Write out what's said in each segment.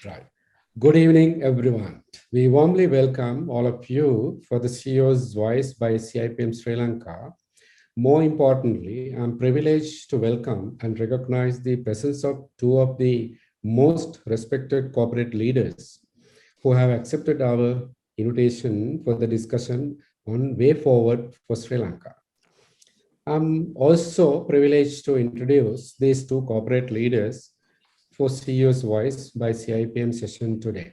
Right. Good evening, everyone. We warmly welcome all of you for the CEO's Voice by CIPM Sri Lanka. More importantly, I'm privileged to welcome and recognize the presence of two of the most respected corporate leaders who have accepted our invitation for the discussion on way forward for Sri Lanka. I'm also privileged to introduce these two corporate leaders for CEO's Voice by CIPM session today.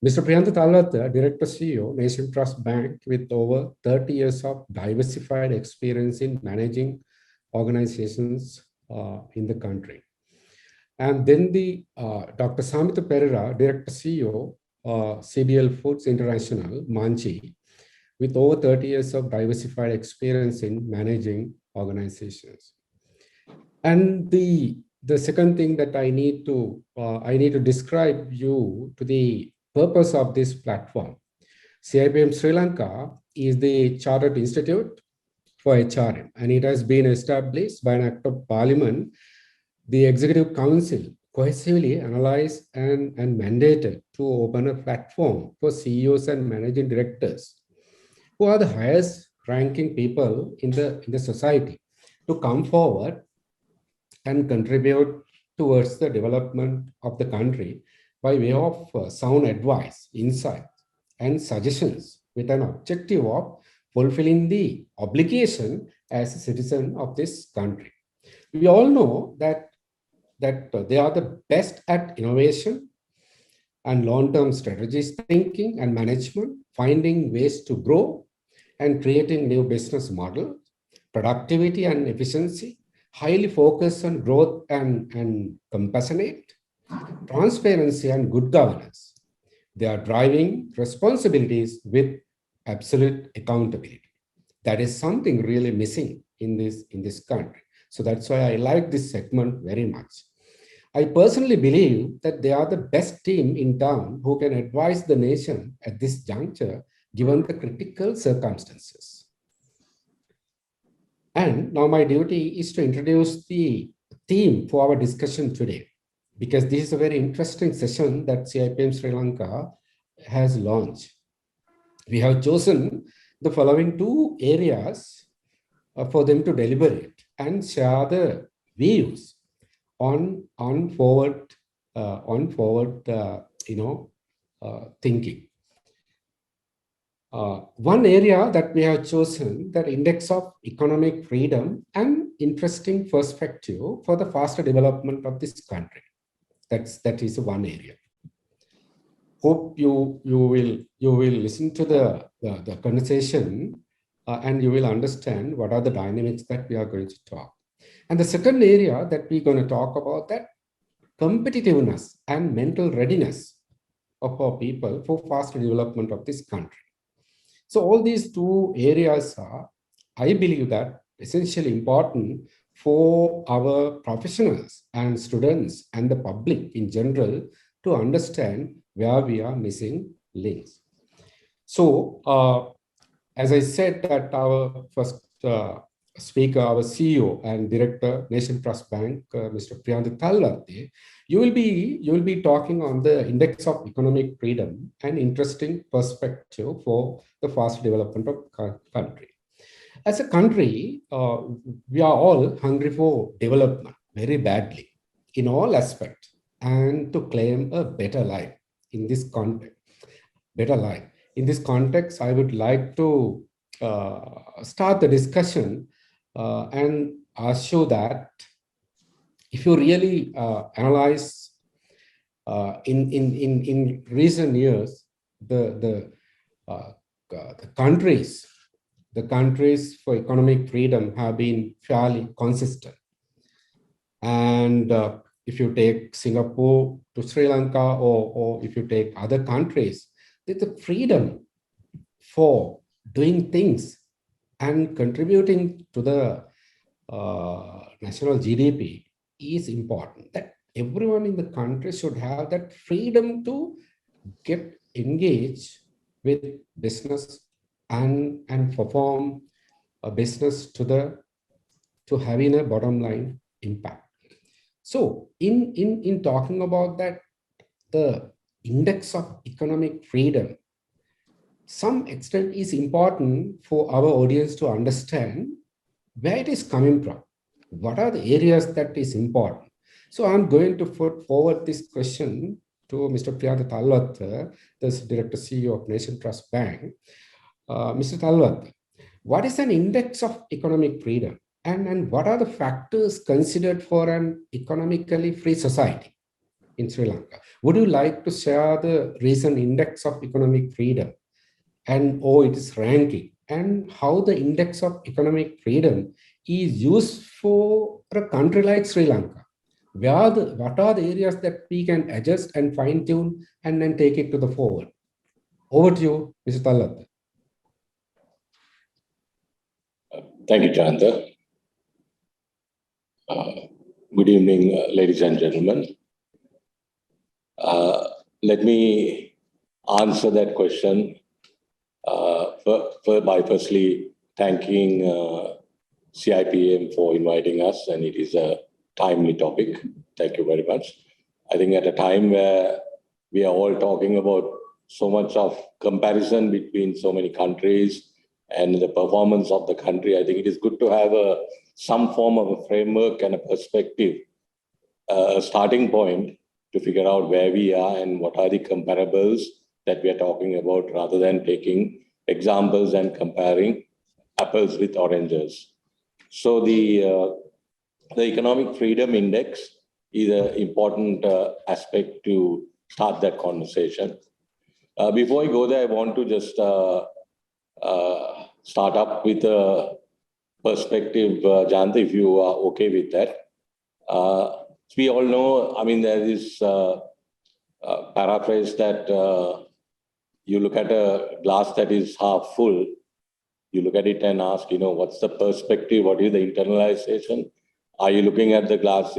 Mr. Priyantha Talwatte, Director CEO, Nation Trust Bank, with over 30 years of diversified experience in managing organizations in the country. And then the Dr. Samitha Perera, Director CEO, CBL Foods International, Manchi, with over 30 years of diversified experience in managing organizations. And the second thing that I need to describe you to the purpose of this platform. CIPM Sri Lanka is the Chartered Institute for HRM, and it has been established by an act of parliament. The Executive Council cohesively analyzed and mandated to open a platform for CEOs and managing directors who are the highest ranking people in the society to come forward and contribute towards the development of the country by way of sound advice, insight, and suggestions with an objective of fulfilling the obligation as a citizen of this country. We all know that they are the best at innovation and long-term strategies thinking and management, finding ways to grow and creating new business models, productivity and efficiency, highly focused on growth and compassionate, transparency and good governance. They are driving responsibilities with absolute accountability. That is something really missing in this country. So that's why I like this segment very much. I personally believe that they are the best team in town who can advise the nation at this juncture, given the critical circumstances. And now my duty is to introduce the theme for our discussion today, because this is a very interesting session that CIPM Sri Lanka has launched. We have chosen the following two areas for them to deliberate and share the views on forward thinking. One area that we have chosen, that index of economic freedom and interesting perspective for the faster development of this country. That is one area. Hope you will listen to the conversation and you will understand what are the dynamics that we are going to talk. And the second area that we're going to talk about, that competitiveness and mental readiness of our people for faster development of this country. So all these two areas are, I believe, that essentially important for our professionals and students and the public in general to understand where we are missing links. So as I said, that our first speaker, our CEO and Director, Nation Trust Bank, Mr. Priyantha Talwatte, you will be talking on the index of economic freedom and interesting perspective for the fast development of country. As a country, we are all hungry for development very badly in all aspects and to claim a better life in this context. Better life. In this context, I would like to start the discussion and ask you that if you really analyze in recent years, the countries for economic freedom have been fairly consistent. And if you take Singapore to Sri Lanka, or if you take other countries, the freedom for doing things and contributing to the national GDP is important. That everyone in the country should have that freedom to get engaged with business and perform a business to having a bottom line impact. So in talking about that, the index of economic freedom, some extent is important for our audience to understand where it is coming from. What are the areas that is important? So I'm going to put forward this question to Mr. Priyantha Talwatte, the Director CEO of Nation Trust Bank. Mr. Talwatte, what is an index of economic freedom? And what are the factors considered for an economically free society in Sri Lanka? Would you like to share the recent index of economic freedom and its ranking, and how the index of economic freedom is used for a country like Sri Lanka? What are the areas that we can adjust and fine tune and then take it to the forward? Over to you, Mr. Talwatte. Thank you, Jayantha. Good evening, ladies and gentlemen. Let me answer that question by firstly thanking CIPM for inviting us, and it is a timely topic. Thank you very much. I think at a time where we are all talking about so much of comparison between so many countries and the performance of the country, I think it is good to have some form of a framework and a perspective, a starting point to figure out where we are and what are the comparables that we are talking about, rather than taking examples and comparing apples with oranges. So the Economic Freedom Index is an important aspect to start that conversation. Before I go there, I want to just start up with a perspective, Jayantha, if you are okay with that. We all know, I mean, there is paraphrase that you look at a glass that is half full, you look at it and ask, what's the perspective? What is the internalization? Are you looking at the glass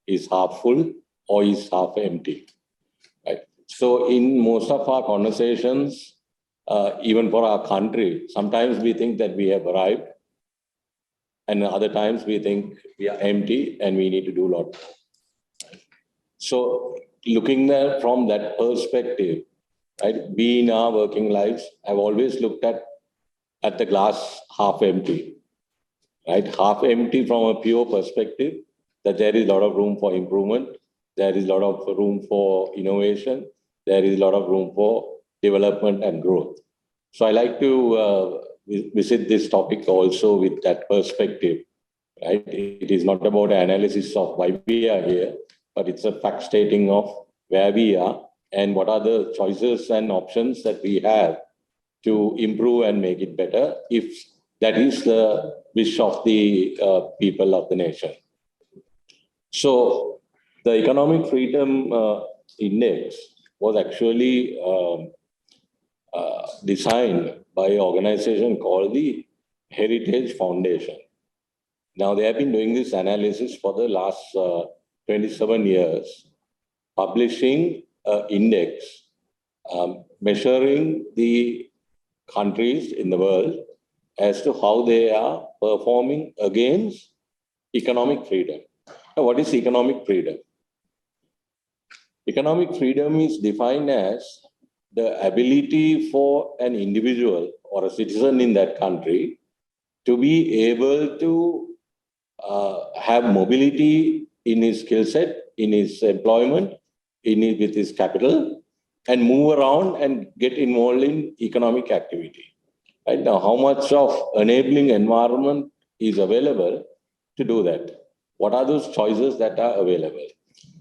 is half full or is half empty? Right. So in most of our conversations, even for our country, sometimes we think that we have arrived, and other times we think we are empty and we need to do a lot more. So looking there from that perspective, right, we in our working lives have always looked at the glass half empty, right? Half empty from a pure perspective, that there is a lot of room for improvement, there is a lot of room for innovation, there is a lot of room for development and growth. So I like to visit this topic also with that perspective, right? It is not about an analysis of why we are here, but it's a fact stating of where we are and what are the choices and options that we have to improve and make it better, if that is the wish of the people of the nation. So the Economic Freedom Index was actually designed by an organization called the Heritage Foundation. Now, they have been doing this analysis for the last 27 years, publishing an index measuring the countries in the world as to how they are performing against economic freedom. Now, what is economic freedom? Economic freedom is defined as the ability for an individual or a citizen in that country to be able to have mobility in his skill set, in his employment, with his capital, and move around and get involved in economic activity. Right now, how much of enabling environment is available to do that? What are those choices that are available?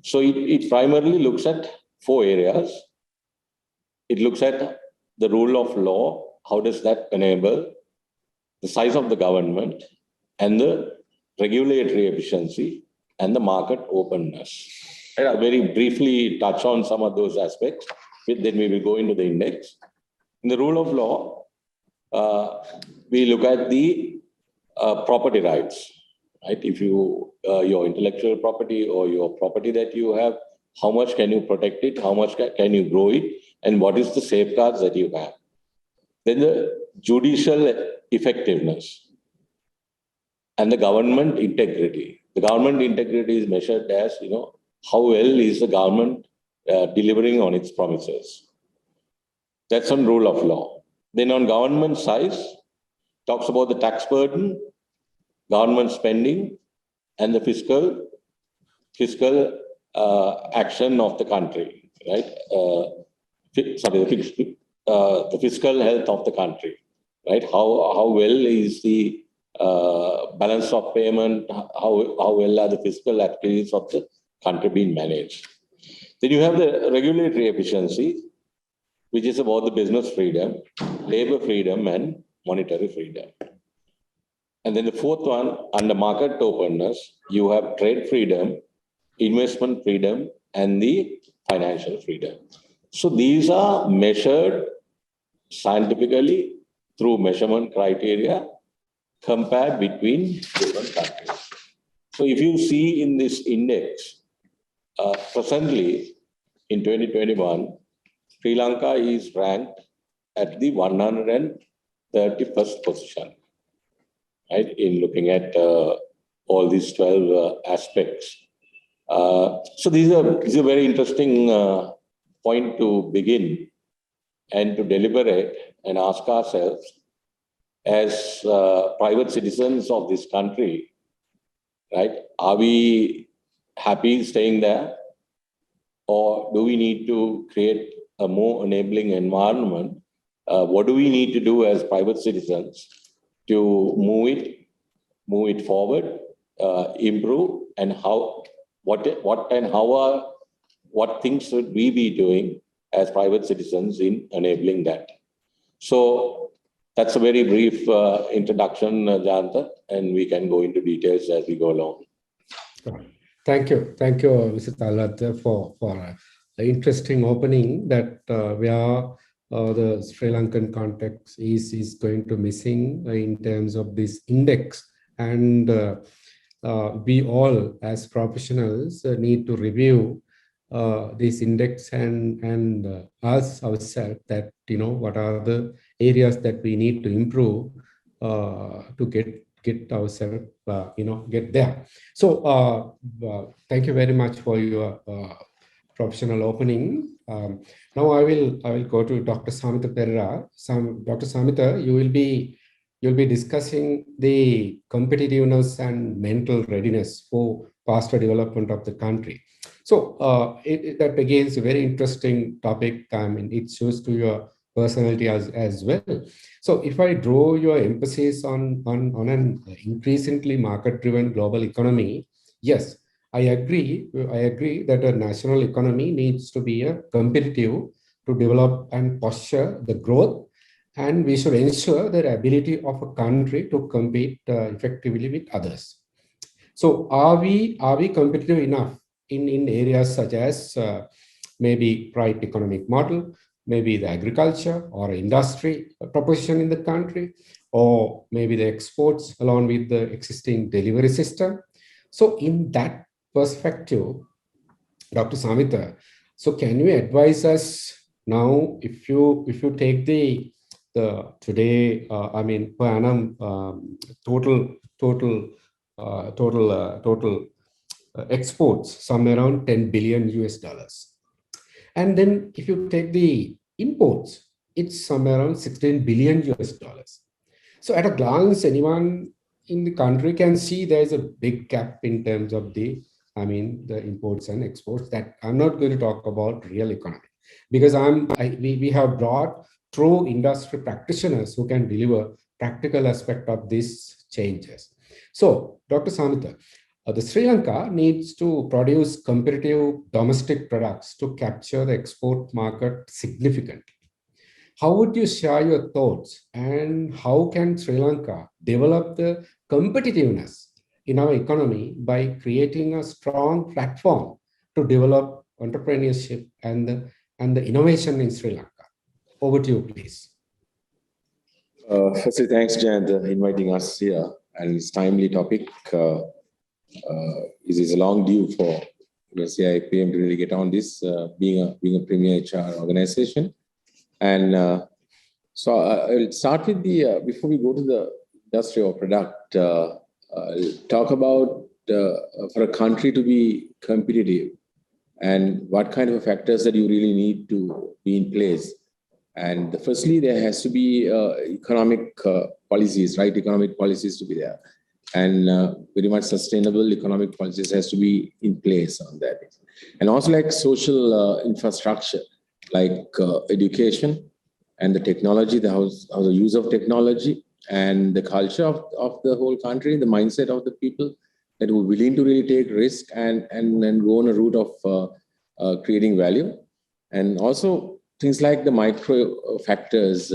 So it primarily looks at 4 areas. It looks at the rule of law, how does that enable, the size of the government, and the regulatory efficiency, and the market openness. I'll very briefly touch on some of those aspects, then we will go into the index. In the rule of law, we look at the property rights, right? If you, your intellectual property or your property that you have, how much can you protect it? How much can you grow it? And what is the safeguards that you have? Then the judicial effectiveness and the government integrity. The government integrity is measured as, how well is the government delivering on its promises. That's on rule of law. Then on government size, talks about the tax burden, government spending, and the fiscal action of the country, right? The fiscal health of the country, right? How well is the balance of payment? How well are the fiscal activities of the country being managed? Then you have the regulatory efficiency, which is about the business freedom, labor freedom, and monetary freedom. And then the fourth one, under market openness, you have trade freedom, investment freedom, and the financial freedom. So these are measured scientifically through measurement criteria compared between different countries. So if you see in this index, presently in 2021, Sri Lanka is ranked at the 131st position, right, in looking at all these 12 aspects. So these are a very interesting point to begin and to deliberate and ask ourselves as private citizens of this country, right? Are we happy staying there? Or do we need to create a more enabling environment? What do we need to do as private citizens to move it forward, improve, and what things should we be doing as private citizens in enabling that? So that's a very brief introduction, Jayantha, and we can go into details as we go along. Thank you, Mr. Talwatte, for the interesting opening that where the Sri Lankan context is going to missing in terms of this index, and we all as professionals need to review this index and ask ourselves that, what are the areas that we need to improve to get ourselves, get there. So thank you very much for your professional opening. Now I will go to Dr. Samitha Perera. Dr. Samitha, you'll be discussing the competitiveness and mental readiness for faster development of the country. So that again is a very interesting topic. I mean, it shows to your personality as well. So if I draw your emphasis on an increasingly market-driven global economy, yes, I agree that a national economy needs to be competitive to develop and posture the growth, and we should ensure the ability of a country to compete effectively with others. So are we competitive enough in areas such as maybe right economic model, maybe the agriculture or industry proposition in the country, or maybe the exports along with the existing delivery system? So in that perspective, Dr. Samitha, so can you advise us now, if you take the today, I mean, per annum total exports somewhere around $10 billion US. And then if you take the imports, it's somewhere around $16 billion US. So at a glance, anyone in the country can see there's a big gap in terms of the imports and exports. That I'm not going to talk about real economy, because we have brought true industry practitioners who can deliver practical aspect of these changes. So, Dr. Samitha, the Sri Lanka needs to produce competitive domestic products to capture the export market significantly. How would you share your thoughts, and how can Sri Lanka develop the competitiveness in our economy by creating a strong platform to develop entrepreneurship and the innovation in Sri Lanka? Over to you, please. Firstly, thanks, Jayantha, inviting us here. And it's timely topic. It is a long due for the CIPM to really get on this, being a premier HR organization. And so I'll start with before we go to the industry or product, talk about for a country to be competitive, and what kind of factors that you really need to be in place. And firstly, there has to be economic policies, right? Economic policies to be there. And very much sustainable economic policies has to be in place on that. And also like social infrastructure, like education and the technology, how the use of technology and the culture of the whole country, the mindset of the people that were willing to really take risk and go on a route of creating value. And also things like the micro factors,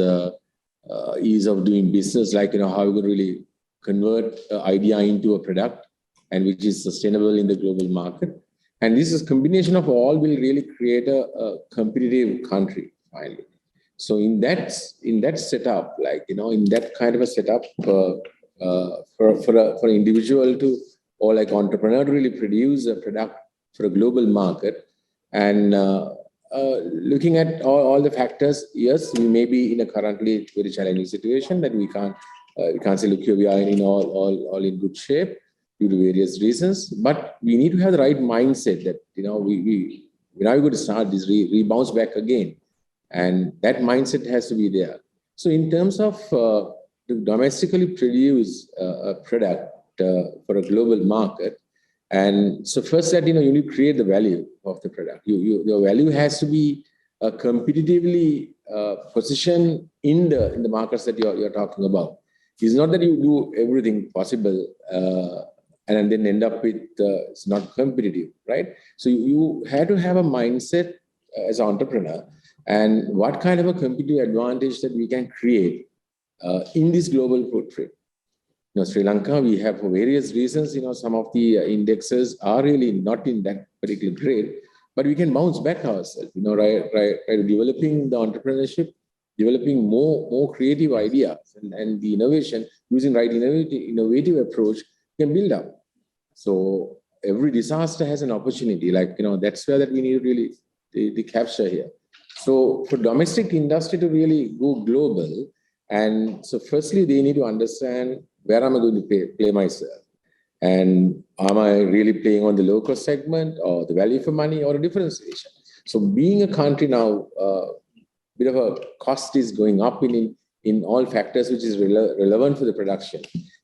ease of doing business, like, how you could really convert an idea into a product and which is sustainable in the global market. And this is combination of all will really create a competitive country finally. So in that setup, like, in that kind of a setup for an individual to, or like entrepreneur to really produce a product for a global market, and looking at all the factors, yes, we may be in a currently very challenging situation that we can't say, look here, we are in all in good shape due to various reasons, but we need to have the right mindset that, we now going to start this rebounce back again. And that mindset has to be there. So in terms of to domestically produce a product for a global market, and so first that, you need to create the value of the product. Your value has to be competitively positioned in the markets that you're talking about. It's not that you do everything possible and then end up with it's not competitive, right? So you have to have a mindset as an entrepreneur and what kind of a competitive advantage that we can create in this global footprint. Sri Lanka, we have for various reasons, some of the indexes are really not in that particular grade, but we can bounce back ourselves, right, developing the entrepreneurship, developing more creative ideas and the innovation, using right innovative approach can build up. So every disaster has an opportunity, like, that's where that we need to really the capture here. So for domestic industry to really go global, and so firstly, they need to understand where am I going to play myself? And am I really playing on the local segment or the value for money or a differentiation? So being a country now, bit of a cost is going up in all factors which is relevant for the production.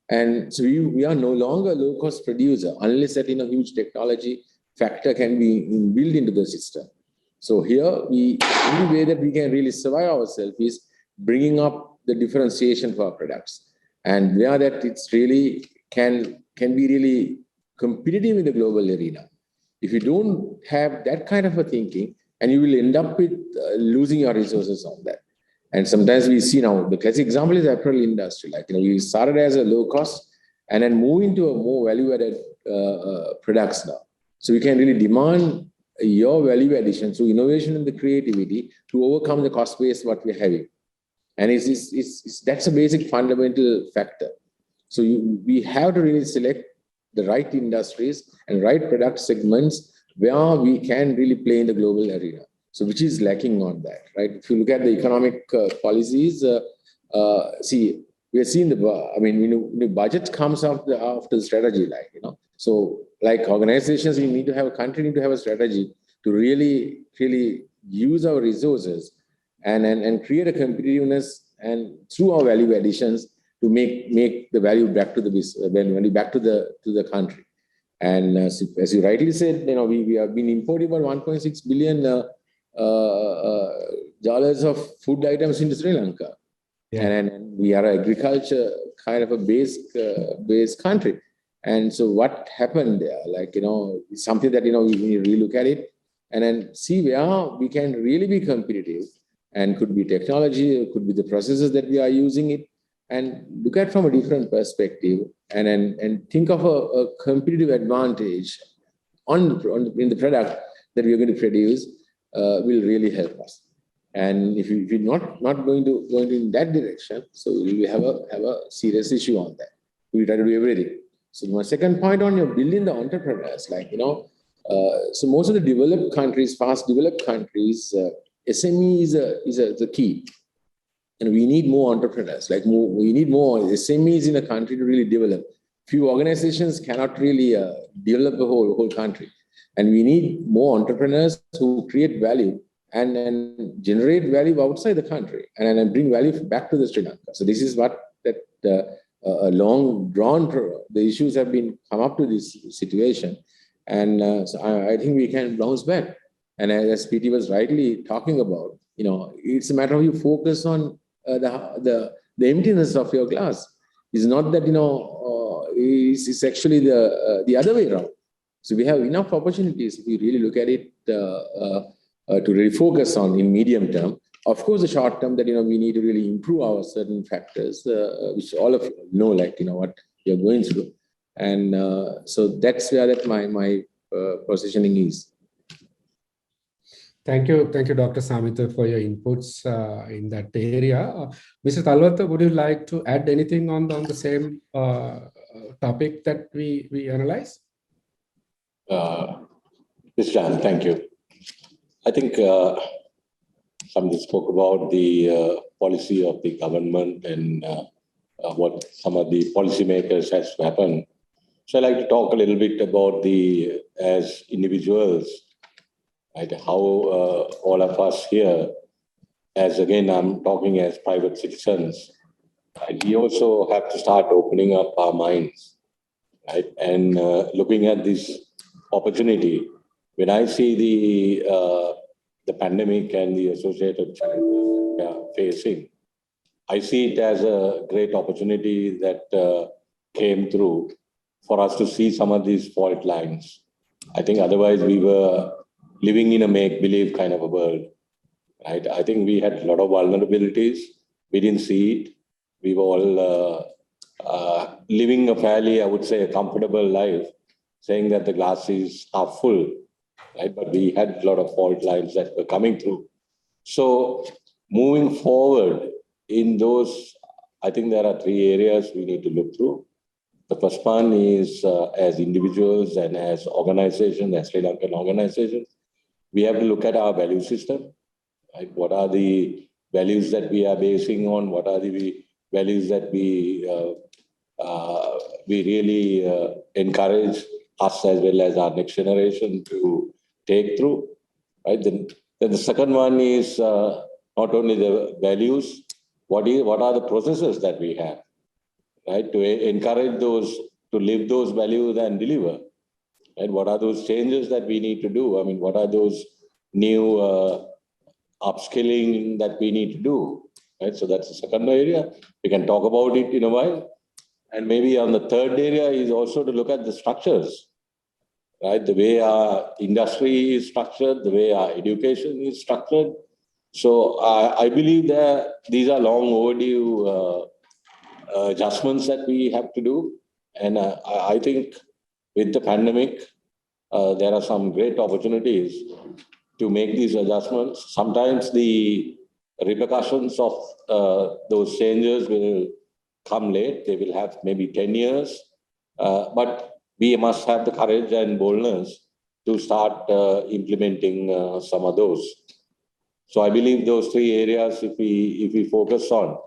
And so we are no longer a low-cost producer unless that huge technology factor can be built into the system. So here, the only way that we can really survive ourselves is bringing up the differentiation for our products. And where that it's really can be really competitive in the global arena. If you don't have that kind of a thinking, and you will end up with losing your resources on that. And sometimes we see now, the classic example is apparel industry. Like, we started as a low cost and then move into a more value-added products now. So we can really demand your value addition through innovation and the creativity to overcome the cost base what we're having. And that's a basic fundamental factor. So we have to really select the right industries and right product segments where we can really play in the global arena. So which is lacking on that, right? If you look at the economic policies, see, we are seeing the budget comes after the strategy, like, So like organizations, we need to have a country need to have a strategy to really use our resources and create a competitiveness and through our value additions to make the value back to the value back to the country. And as you rightly said, we have been importing about $1.6 billion dollars of food items into Sri Lanka. Yeah. And we are an agriculture kind of a based country. And so what happened there, like, something that, we relook at it and then see where we can really be competitive, and could be technology, it could be the processes that we are using it, and look at from a different perspective and think of a competitive advantage in the product that we are going to produce will really help us. And if we're not going in that direction, so we have a serious issue on that. We try to do everything. So my second point on your building the entrepreneurs, like, so most of the developed countries, fast developed countries, SME is the key. And we need more entrepreneurs, we need more SMEs in the country to really develop. Few organizations cannot really develop the whole country. And we need more entrepreneurs who create value and generate value outside the country and bring value back to the Sri Lanka. So this is what that a long drawn, the issues have been come up to this situation. And so I think we can bounce back. And as PT was rightly talking about, it's a matter of you focus on the emptiness of your glass. It's not that, it's actually the other way around. So we have enough opportunities if we really look at it to really focus on in medium term. Of course, the short term that, we need to really improve our certain factors, which all of you know, what you're going through. And so that's where my positioning is. Thank you, Dr. Samitha, for your inputs in that area. Mr. Talwatte, would you like to add anything on the same topic that we analyze? Mr. Jan, thank you. I think somebody spoke about the policy of the government and what some of the policymakers has to happen. So I'd like to talk a little bit about as individuals, right, how all of us here, again, I'm talking as private citizens, right, we also have to start opening up our minds, right, and looking at this opportunity. When I see the pandemic and the associated challenges we are facing, I see it as a great opportunity that came through for us to see some of these fault lines. I think otherwise we were living in a make-believe kind of a world, right? I think we had a lot of vulnerabilities. We didn't see it. We were all living a fairly, I would say, a comfortable life, saying that the glass is half full, right? But we had a lot of fault lines that were coming through. So moving forward in those, I think there are three areas we need to look through. The first one is as individuals and as organizations, as Sri Lankan organizations, we have to look at our value system, right? What are the values that we are basing on? What are the values that we really encourage us as well as our next generation to take through, right? Then the second one is not only the values, what are the processes that we have, right, to encourage those, to live those values and deliver, and what are those changes that we need to do? I mean, what are those new upskilling that we need to do, right? So that's the second area. We can talk about it in a while. And maybe on the third area is also to look at the structures, right? The way our industry is structured, the way our education is structured. So I believe that these are long overdue adjustments that we have to do. And I think with the pandemic, there are some great opportunities to make these adjustments. Sometimes the repercussions of those changes will come late. They will have maybe 10 years. But we must have the courage and boldness to start implementing some of those. So I believe those three areas, if we focus on,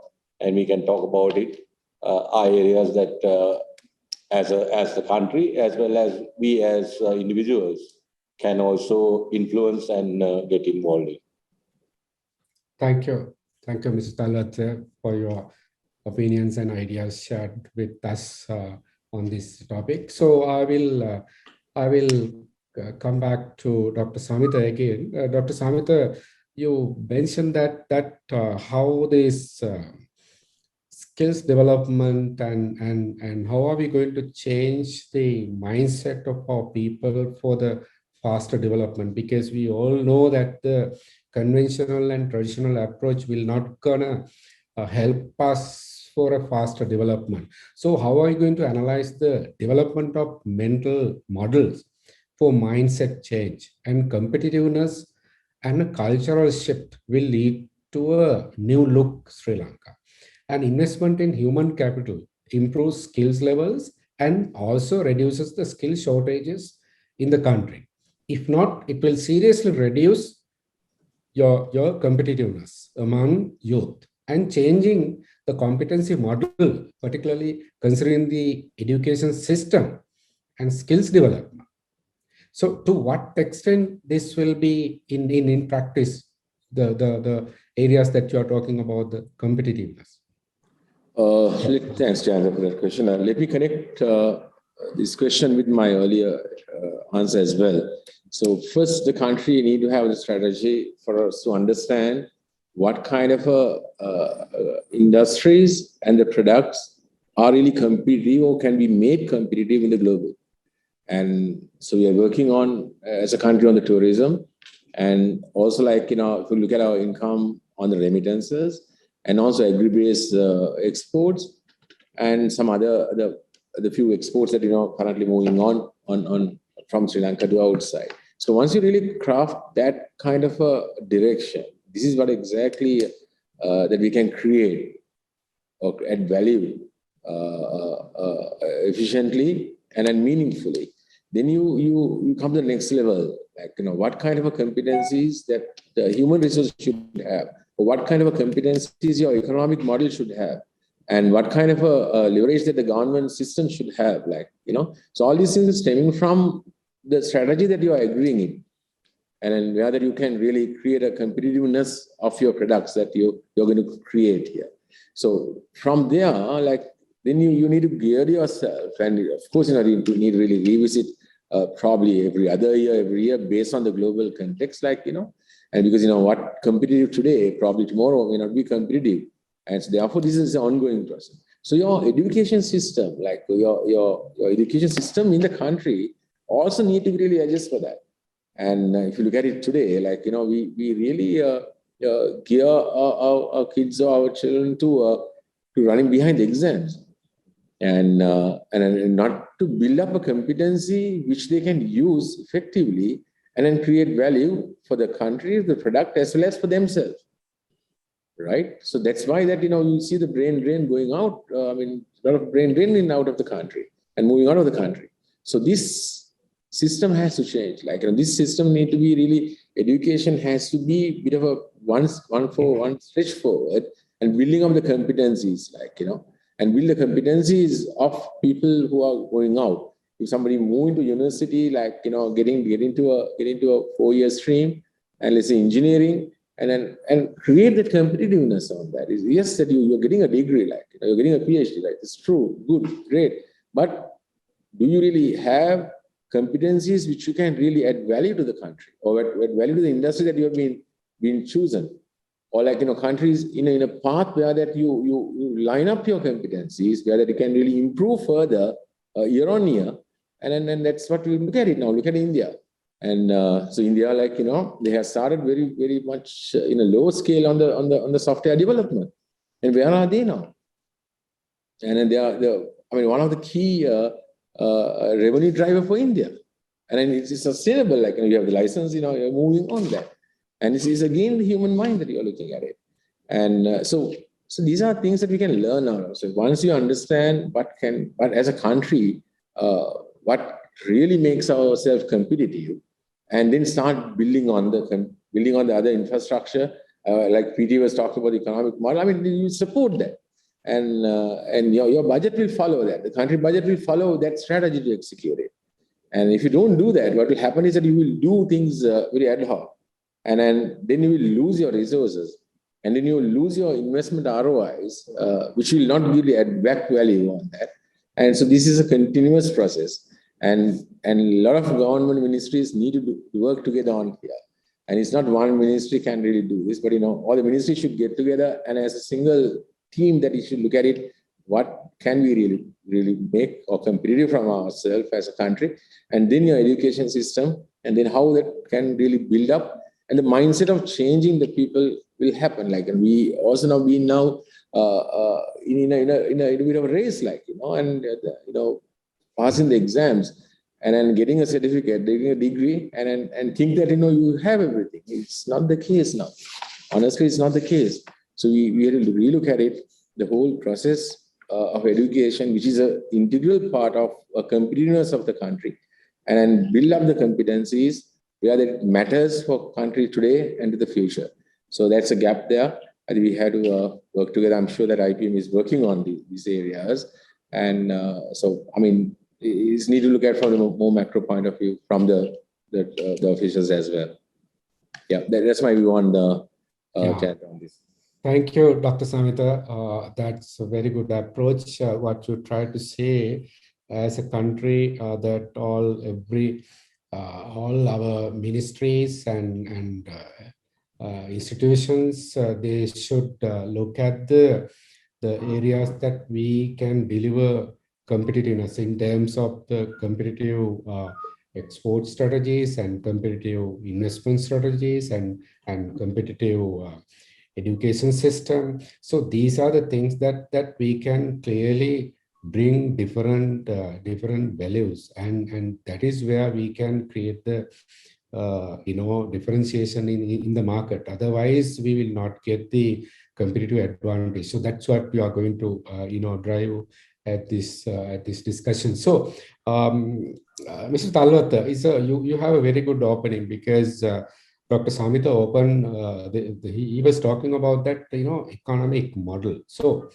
and we can talk about it, are areas that as the country, as well as we as individuals, can also influence and get involved in. Thank you, Mr. Talwatte, for your opinions and ideas shared with us on this topic. So I will come back to Dr. Samitha again. Dr. Samitha, you mentioned that how this skills development and how are we going to change the mindset of our people for the faster development, because we all know that the conventional and traditional approach will not gonna help us for a faster development. So how are you going to analyze the development of mental models for mindset change and competitiveness, and a cultural shift will lead to a new look Sri Lanka? And investment in human capital improves skills levels and also reduces the skill shortages in the country. If not, it will seriously reduce your competitiveness among youth, and changing the competency model, particularly considering the education system and skills development. So to what extent this will be in practice, the areas that you are talking about, the competitiveness? Thanks, Jayantha, for that question. Let me connect this question with my earlier answer as well. So first, the country need to have the strategy for us to understand what kind of industries and the products are really competitive or can be made competitive in the global. And so we are working on, as a country, on the tourism, and also if you look at our income on the remittances, and also agri-based exports, and some the few exports that currently moving on from Sri Lanka to outside. So once you really craft that kind of a direction, this is what exactly that we can create or add value efficiently and then meaningfully. Then you come to the next level, what kind of a competencies that the human resource should have, or what kind of a competencies your economic model should have, and what kind of a leverage that the government system should have, So all these things are stemming from the strategy that you are agreeing in, and then whether you can really create a competitiveness of your products that you're going to create here. So from there, then you need to gear yourself, and of course, you need to really revisit probably every year based on the global context, and because what competitive today, probably tomorrow may not be competitive, and so therefore this is an ongoing process. So your education system, your education system in the country, also need to really adjust for that. And if you look at it today, we really gear our kids or our children to running behind the exams, and not to build up a competency which they can use effectively and then create value for the country, the product, as well as for themselves, right? So that's why that you see the brain drain going out. A lot of brain drain out of the country and moving out of the country. So this system has to change. This system need to be really, education has to be a bit of a one stretch forward and building up the competencies, and build the competencies of people who are going out. If somebody move into university, getting into a 4-year stream, and let's say engineering, and create that competitiveness on that. Yes, that you're getting a degree, you're getting a PhD, it's true, good, great. But do you really have competencies which you can really add value to the country, or add value to the industry that you have been chosen? Or countries in a path where that you line up your competencies, where that you can really improve further year on year. And then that's what we look at it now. Look at India. And so India, they have started very, very much in a low scale on the software development. And where are they now? And then they are one of the key revenue driver for India. And then it's sustainable, you have the license, you're moving on that. And this is again the human mind that you're looking at it. And so these are things that we can learn out of. So once you understand what as a country, what really makes ourselves competitive, and then start building on the other infrastructure, like PT was talking about the economic model. You support that, and your budget will follow that. The country budget will follow that strategy to execute it. And if you don't do that, what will happen is that you will do things very ad hoc. And then you will lose your resources, and then you will lose your investment ROIs, which will not really add back value on that. And so this is a continuous process, and a lot of government ministries need to work together on here. And it's not one ministry can really do this, but all the ministries should get together, and as a single team that you should look at it, what can we really make or competitive from ourselves as a country, and then your education system, and then how that can really build up. And the mindset of changing the people will happen. And we also now in a bit of a race, passing the exams and then getting a certificate, getting a degree, and think that you have everything. It's not the case now. Honestly, it's not the case. So we have to relook at it, the whole process of education, which is an integral part of a competitiveness of the country, and then build up the competencies where that matters for country today and to the future. So that's a gap there. I think we had to work together. I'm sure that IPM is working on these areas. And it's need to look at from a more macro point of view, from the the officials as well. Yeah, that's my view on the chat on this. Thank you, Dr. Samitha. That's a very good approach. What you try to say as a country that all our ministries and institutions, they should look at the areas that we can deliver competitiveness in terms of the competitive export strategies and competitive investment strategies and competitive education system. So these are the things that we can clearly bring different values, and that is where we can create the differentiation in the market. Otherwise, we will not get the competitive advantage. So that's what we are going to drive at this discussion. So Mr. Talwatte, you have a very good opening, because Dr. Samitha opened, he was talking about that, economic model. So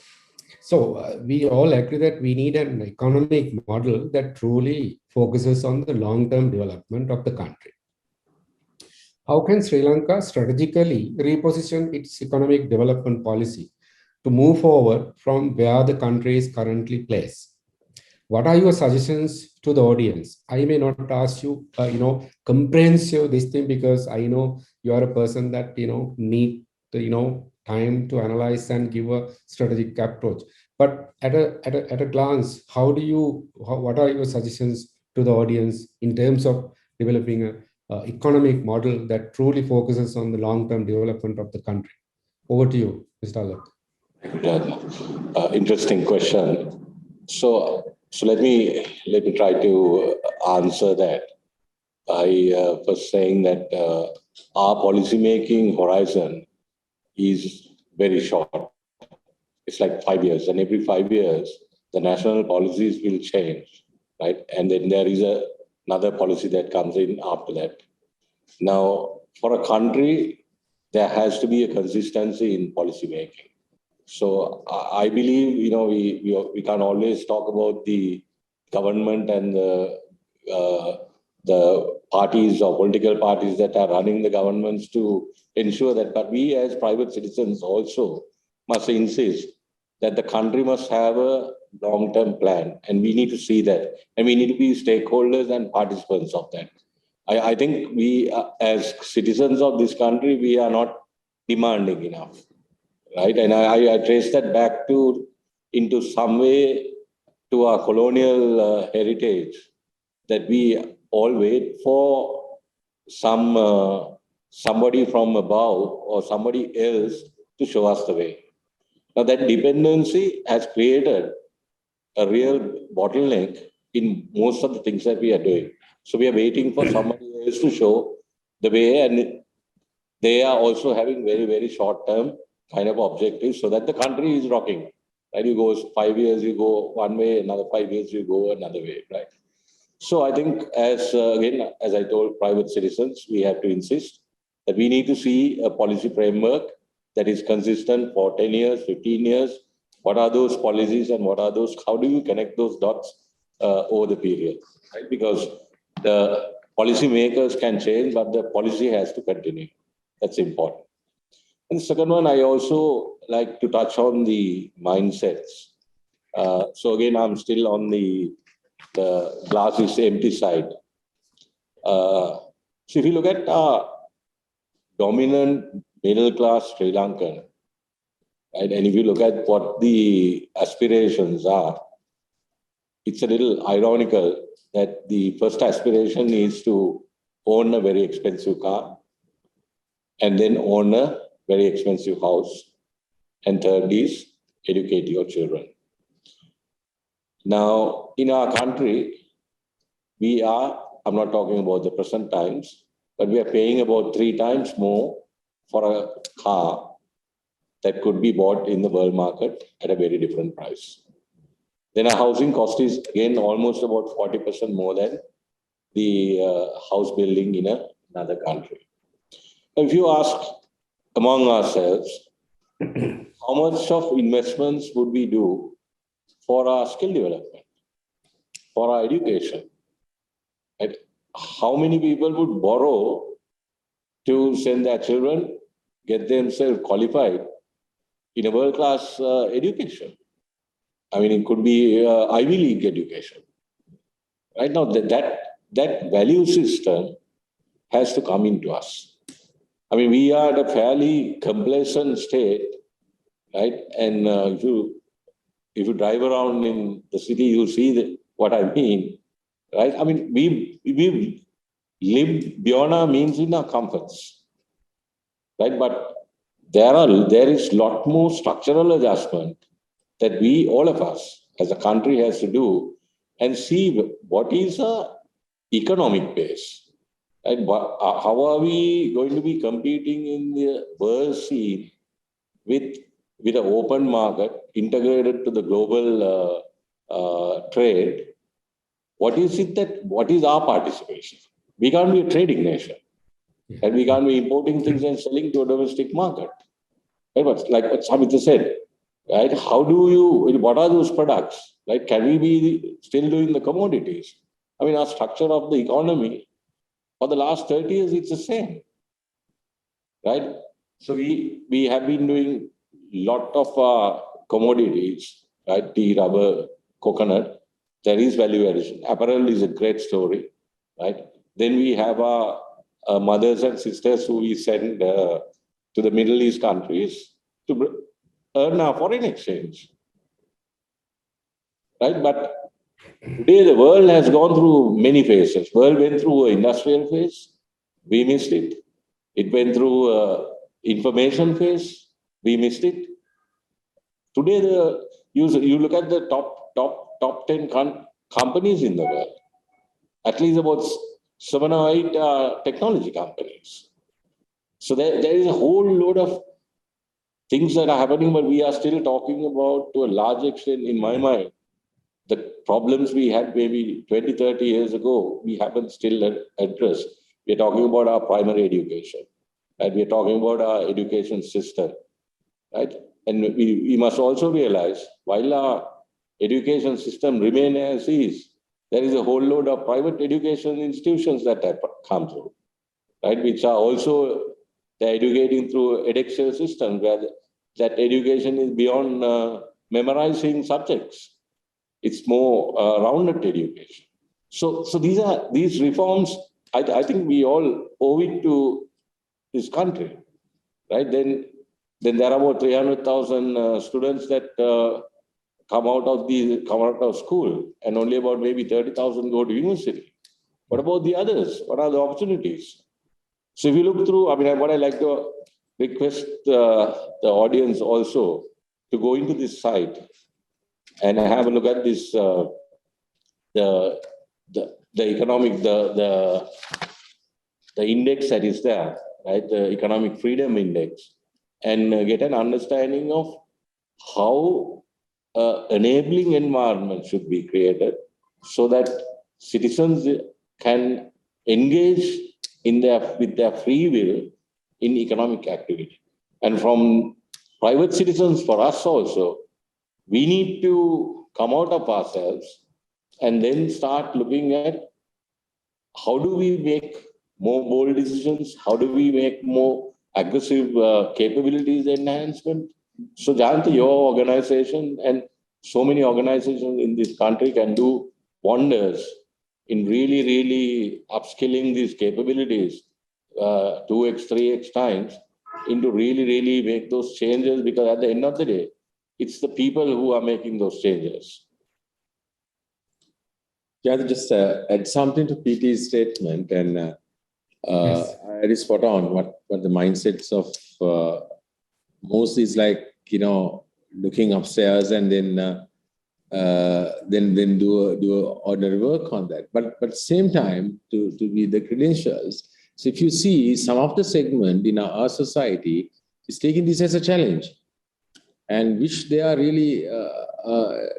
we all agree that we need an economic model that truly focuses on the long-term development of the country. How can Sri Lanka strategically reposition its economic development policy to move forward from where the country is currently placed? What are your suggestions to the audience? I may not ask you, comprehensive this thing, because I know you are a person that, need, time to analyze and give a strategic approach. But at a glance, what are your suggestions to the audience in terms of developing a economic model that truly focuses on the long-term development of the country? Over to you, Mr. Talwatte. Interesting question. So let me try to answer that by first saying that our policy-making horizon is very short. It's like 5 years, and every 5 years, the national policies will change, right? And then there is another policy that comes in after that. Now, for a country, there has to be a consistency in policy-making. So I believe, we can always talk about the government and the parties or political parties that are running the governments to ensure that, but we as private citizens also must insist that the country must have a long-term plan, and we need to see that, and we need to be stakeholders and participants of that. I think we, as citizens of this country, we are not demanding enough. Right, and I trace that back into some way to our colonial heritage, that we all wait for somebody from above or somebody else to show us the way. Now that dependency has created a real bottleneck in most of the things that we are doing. So we are waiting for somebody else to show the way, and they are also having very, very short-term kind of objectives, so that the country is rocking. Right? You go 5 years, you go one way, another 5 years, you go another way, right? So I think as I told private citizens, we have to insist that we need to see a policy framework that is consistent for 10 years, 15 years. What are those policies and how do you connect those dots over the period, right? Because the policy makers can change, but the policy has to continue. That's important. And the second one, I also like to touch on the mindsets. So again, I'm still on the glass is empty side. So if you look at our dominant middle class Sri Lankan, right, and if you look at what the aspirations are, it's a little ironical that the first aspiration is to own a very expensive car, and then own a very expensive house, and third is educate your children. Now, in our country, I'm not talking about the present times, but we are paying about 3 times more for a car that could be bought in the world market at a very different price. Then our housing cost is again almost about 40% more than the house building in another country. If you ask among ourselves, how much of investments would we do for our skill development, for our education? Right? how many people would borrow to send their children, get themselves qualified in a world-class education? I mean, it could be Ivy League education. Right now, that value system has to come into us. I mean, we are at a fairly complacent state, right? And if you drive around in the city, you see what I mean, right? I mean, we live beyond our means in our comforts, right? But there is a lot more structural adjustment that we, all of us, as a country, has to do and see what is our economic base. Right? How are we going to be competing in the world scene with an open market integrated to the global trade? What is our participation? We can't be a trading nation. And we can't be importing things and selling to a domestic market. Right? But like what Samitha said, right? What are those products? Right? Can we be still doing the commodities? I mean, our structure of the economy for the last 30 years, it's the same. Right? So we have been doing a lot of commodities, right? Tea, rubber, coconut. There is value addition. Apparel is a great story, right? Then we have our mothers and sisters who we send to the Middle East countries to earn our foreign exchange, right? But today the world has gone through many phases. World went through an industrial phase. We missed it. It went through information phase. We missed it. Today, you look at the top 10 companies in the world. At least about 7 or 8 technology companies. So there is a whole load of things that are happening, but we are still talking about, to a large extent, in my mind, the problems we had maybe 20, 30 years ago, we haven't still addressed. We're talking about our primary education, and we're talking about our education system, right? And we must also realize, while our education system remains as is, there is a whole load of private education institutions that have come through, right? Which are also they're educating through edexcel systems, where that education is beyond memorizing subjects. It's more rounded education. So these reforms, I think we all owe it to this country, right? Then there are about 300,000 students that come out of school, and only about maybe 30,000 go to university. What about the others? What are the opportunities? So if you look through, I mean, what I like to request the audience also to go into this site and have a look at this the economic the index that is there, right? The economic freedom index, and get an understanding of how enabling environment should be created so that citizens can engage with their free will in economic activity. And from private citizens, for us also, we need to come out of ourselves and then start looking at how do we make more bold decisions? How do we make more aggressive capabilities enhancement? So Jayantha, your organization and so many organizations in this country can do wonders in really, really upskilling these capabilities 2x, 3x times into really, really make those changes, because at the end of the day, it's the people who are making those changes. Yeah, just add something to PT's statement, and Yes. it is spot on. What the mindsets of most is like, looking upstairs and then do ordinary work on that. But at the same time, to be the credentials. So if you see, some of the segment in our society is taking this as a challenge, and which they are really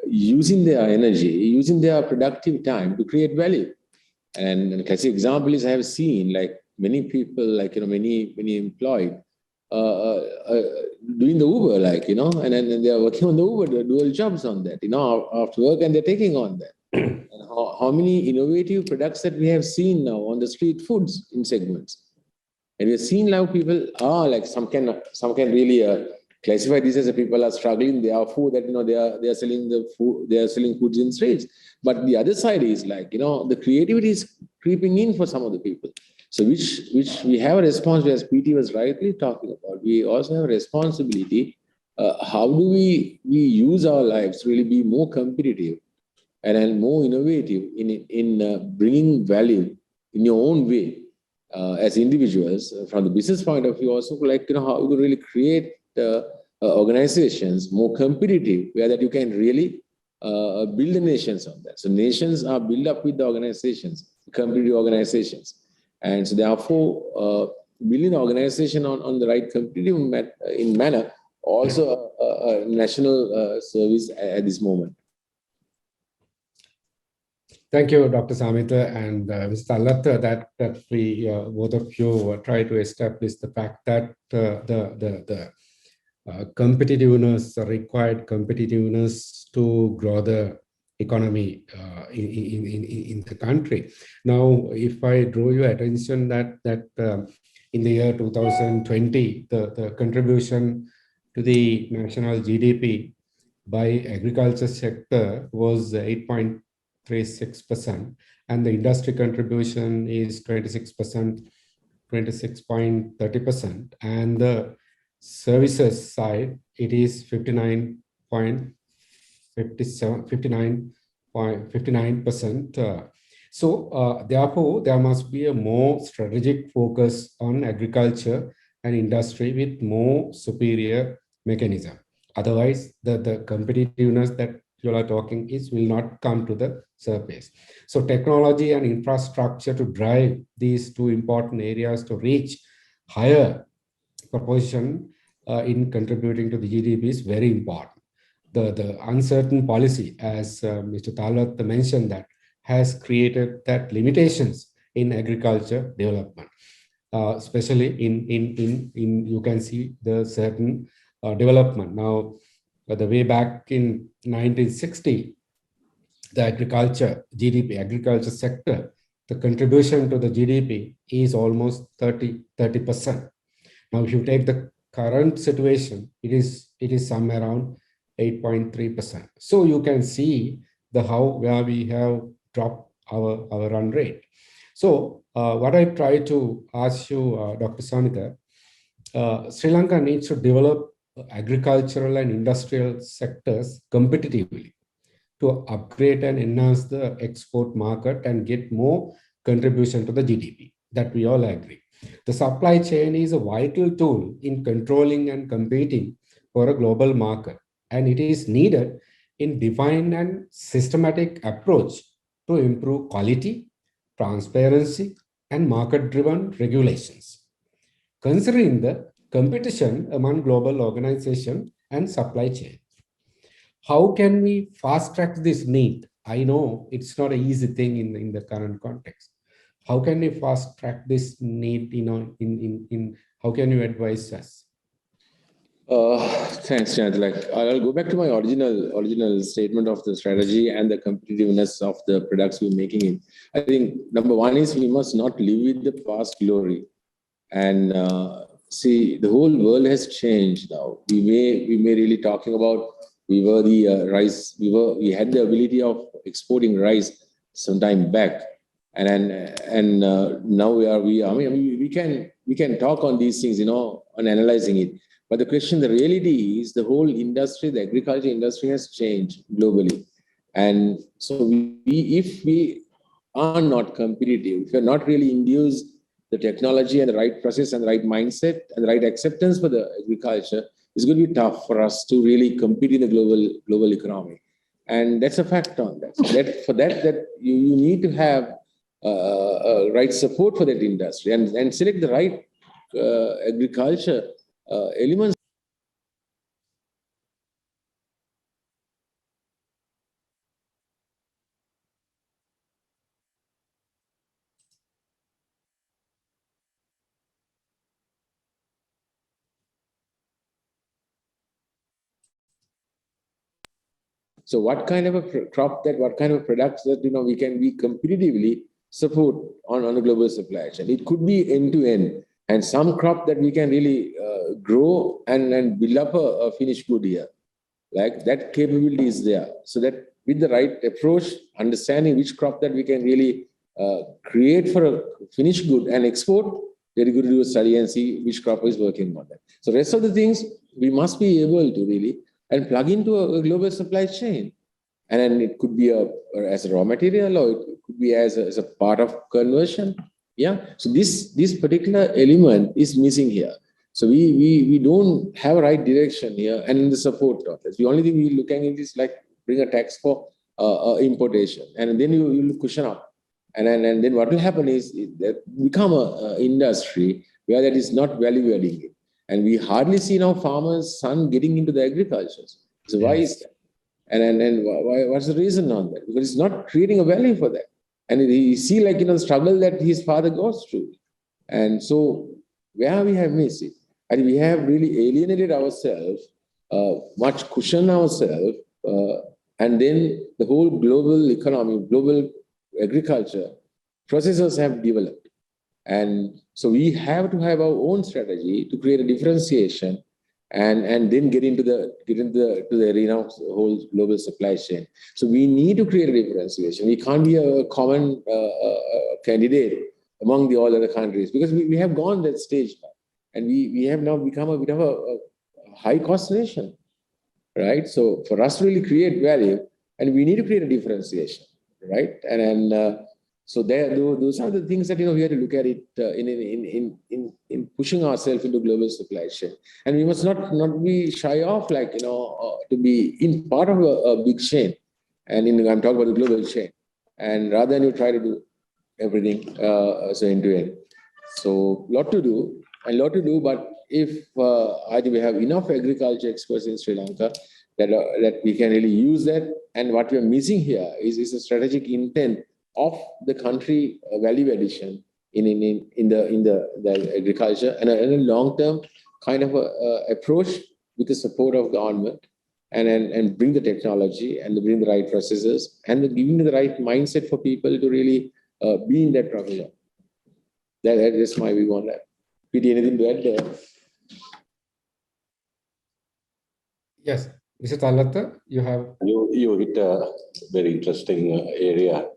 using their energy, using their productive time to create value. And a classic example is I have seen like many people, like, many employed doing the Uber, like, and they are working on the Uber, the dual jobs on that, after work, and they're taking on that. And how many innovative products that we have seen now on the street foods in segments. And we've seen now people are like some can really classify this as a people are struggling. They are food that they are selling the food, they are selling foods in streets. But the other side is like the creativity is creeping in for some of the people. So which we have a responsibility, as PT was rightly talking about. We also have a responsibility. How do we use our lives to really be more competitive and more innovative in bringing value in your own way as individuals from the business point of view, also like how you really create organizations more competitive, where that you can really build the nations on that. So nations are built up with the organizations, competitive organizations, and so therefore building the organization on the right competitive in manner also a national service at this moment. Thank you, Dr. Samitha and Mr. Talwatte, that we both of you try to establish the fact that the competitiveness, the required competitiveness to grow the economy in the country. Now, if I draw your attention that in the year 2020, the contribution to the national GDP by agriculture sector was 8.36%, and the industry contribution is 26%, 26.30%, and the services side, it is 59.59%. So therefore, there must be a more strategic focus on agriculture and industry with more superior mechanism. Otherwise, the competitiveness that you are talking will not come to the surface. So technology and infrastructure to drive these two important areas to reach higher proportion in contributing to the GDP is very important. The uncertain policy, as Mr. Talwatte mentioned, that has created that limitations in agriculture development, especially in you can see the certain development. Now, the way back in 1960, the agriculture sector, the contribution to the GDP is almost 30%. Now, if you take the current situation, it is somewhere around 8.3%. So you can see where we have dropped our run rate. So what I try to ask you, Dr. Samitha, Sri Lanka needs to develop agricultural and industrial sectors competitively to upgrade and enhance the export market and get more contribution to the GDP. That we all agree. The supply chain is a vital tool in controlling and competing for a global market, and it is needed in defined and systematic approach to improve quality, transparency, and market-driven regulations. Considering the competition among global organizations and supply chain, how can we fast track this need? I know it's not an easy thing in the current context. How can we fast track this need? How can you advise us? Thanks, Jayantha. Like, I'll go back to my original statement of the strategy and the competitiveness of the products we're making it. I think number one is we must not live with the past glory. And see, the whole world has changed now. We may really talking about we were the rice. We had the ability of exporting rice some time back, and now we are. I mean, we can talk on these things, on analyzing it. But the question, the reality is, the whole industry, the agriculture industry, has changed globally, and so if we are not competitive, if we are not really induced the technology and the right process and the right mindset and the right acceptance for the agriculture, it's going to be tough for us to really compete in the global economy. And that's a fact on that. So that you need to have right support for that industry and select the right agriculture elements. So what kind of a crop that, what kind of products that, we can be competitively support on a global supply chain? It could be end to end, and some crop that we can really grow and build up a finished good here. Like that capability is there. So that with the right approach, understanding which crop that we can really create for a finished good and export, very good to do a study and see which crop is working on that. So rest of the things we must be able to really and plug into a global supply chain. And then it could be as a raw material, or it could be as a part of conversion. Yeah. So this particular element is missing here. So we don't have a right direction here and in the support of this. The only thing we're looking at is like bring a tax for importation, and then you cushion up. And then what will happen is that become an industry where that is not value adding it. And we hardly see now farmers' son getting into the agriculture. So why is that? And why, what's the reason on that? Because it's not creating a value for that. And he see like, the struggle that his father goes through. And so where we have missed it, and we have really alienated ourselves, much cushion ourselves, and then the whole global economy, global agriculture processes have developed. And so we have to have our own strategy to create a differentiation and then get into the arena of the whole global supply chain. So we need to create a differentiation. We can't be a common candidate among the all other countries, because we have gone that stage now. And we have now become a bit of a high cost nation, right? So for us to really create value, and we need to create a differentiation, right? So those are the things that we have to look at it in pushing ourselves into global supply chain, and we must not be shy off to be in part of a big chain, and I'm talking about the global chain, and rather than you try to do everything so end to end. So lot to do, but if I think we have enough agriculture experts in Sri Lanka that we can really use that, and what we are missing here is a strategic intent of the country value addition in the agriculture, and a long-term kind of approach with the support of government, and bring the technology and bring the right processes and giving the right mindset for people to really be in that profession. That is my view on that. PD, anything to add there? Yes, Mr. Talwatte, you have. You hit a very interesting area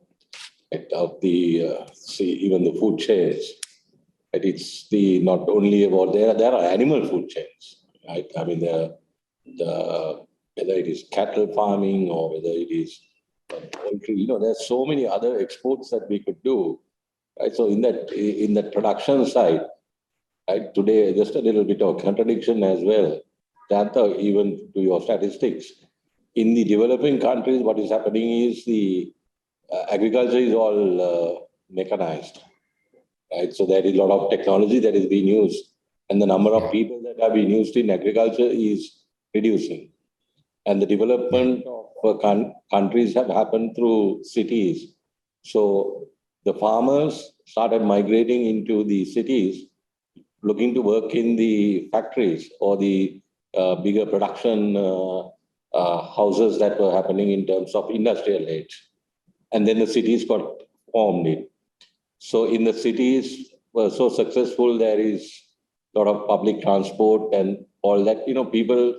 of the even the food chains. But it's not only about there are animal food chains, right? I mean whether it is cattle farming or whether it is poultry, there's so many other exports that we could do, right? So in that production side, right, today just a little bit of contradiction as well. Jayantha, even to your statistics, in the developing countries, what is happening is the agriculture is all mechanized, right? So there is a lot of technology that is being used, and the number of people that are being used in agriculture is reducing. And the development of countries have happened through cities. So the farmers started migrating into the cities, looking to work in the factories or the bigger production houses that were happening in terms of industrial age. And then the cities got formed in. So in the cities were so successful, there is a lot of public transport and all that. People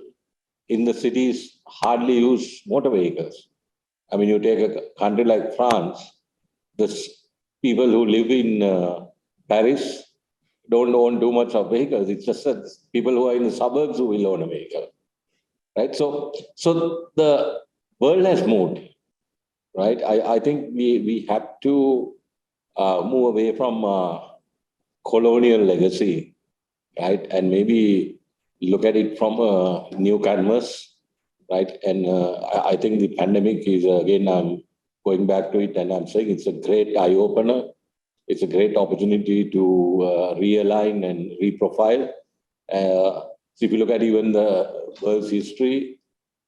in the cities hardly use motor vehicles. I mean, you take a country like France, the people who live in Paris don't own too much of vehicles. It's just that people who are in the suburbs who will own a vehicle, right? So the world has moved, right? I think we have to move away from colonial legacy, right? And maybe look at it from a new canvas, right? And I think the pandemic is, again, I'm going back to it and I'm saying it's a great eye-opener. It's a great opportunity to realign and reprofile. So if you look at even the world's history,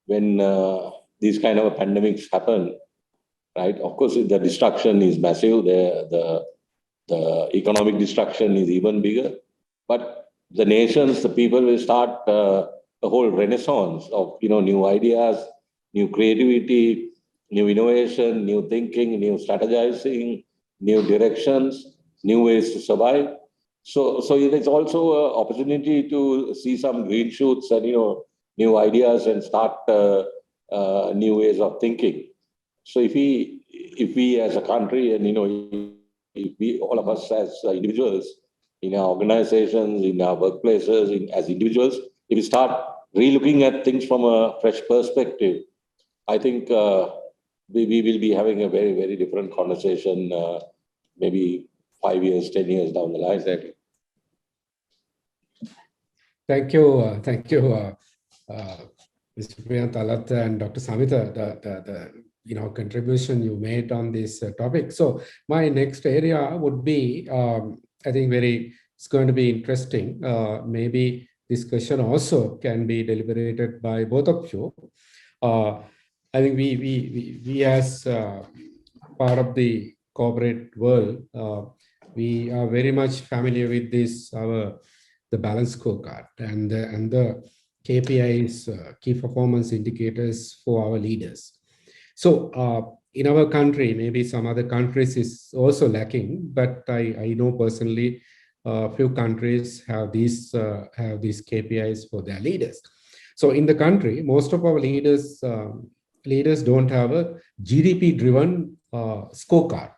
when these kind of pandemics happen, right? Of course, the destruction is massive. The economic destruction is even bigger. But the nations, the people will start a whole renaissance of new ideas, new creativity, new innovation, new thinking, new strategizing, new directions, new ways to survive. So it is also an opportunity to see some green shoots and new ideas and start new ways of thinking. So if we as a country and if we all of us as individuals in our organizations, in our workplaces, as individuals, if we start re-looking at things from a fresh perspective, I think we will be having a very, very different conversation maybe 5 years, 10 years down the line. Exactly. Thank you, Mr. Priyantha Talwatte and Dr. Samitha, the contribution you made on this topic. So my next area would be, I think it's going to be interesting. Maybe discussion also can be deliberated by both of you. I think we as part of the corporate world, we are very much familiar with this, the balance scorecard and the KPIs, key performance indicators for our leaders. So in our country, maybe some other countries is also lacking, but I know personally a few countries have these KPIs for their leaders. So in the country, most of our leaders don't have a GDP-driven scorecard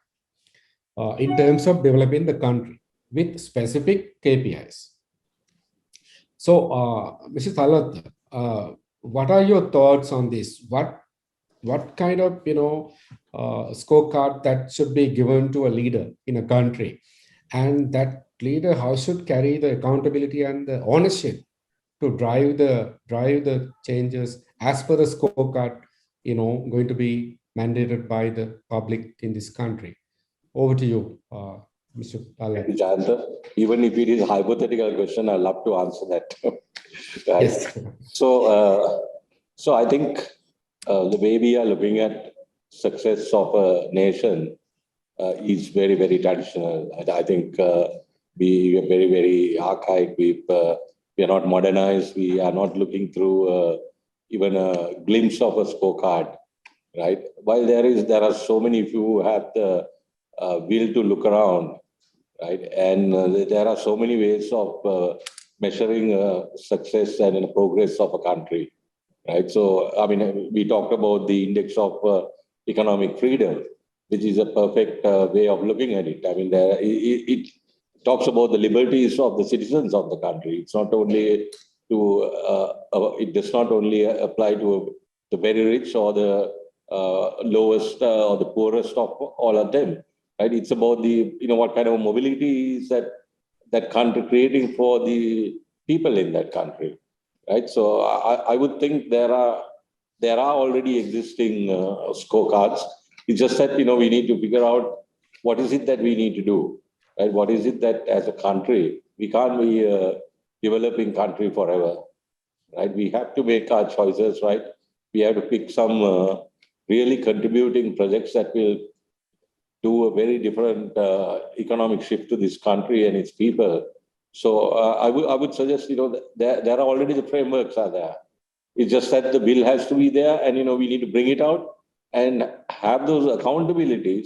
in terms of developing the country with specific KPIs. So, Mr. Talwatte, what are your thoughts on this? What kind of scorecard that should be given to a leader in a country, and that leader how should carry the accountability and the ownership to drive the changes as per the scorecard going to be mandated by the public in this country? Over to you, Mr. Talwatte. Jayantha, even if it is a hypothetical question, I'd love to answer that. Right? Yes. So I think the way we are looking at success of a nation is very, very traditional. I think we are very, very archaic. We are not modernized. We are not looking through even a glimpse of a scorecard, right? While there are so many, if you have the will to look around, right? And there are so many ways of measuring success and progress of a country, right? So, I mean, we talked about the index of economic freedom, which is a perfect way of looking at it. I mean, it talks about the liberties of the citizens of the country. It's not only it does not only apply to the very rich or the lowest or the poorest of all of them. Right? It's about the what kind of mobility is that country creating for the people in that country, right? So I would think there are already existing scorecards. It's just that we need to figure out what is it that we need to do, right? What is it that as a country we can't be a developing country forever, right? We have to make our choices, right? We have to pick some really contributing projects that will do a very different economic shift to this country and its people. So I would suggest, there are already the frameworks are there. It's just that the bill has to be there, and we need to bring it out and have those accountabilities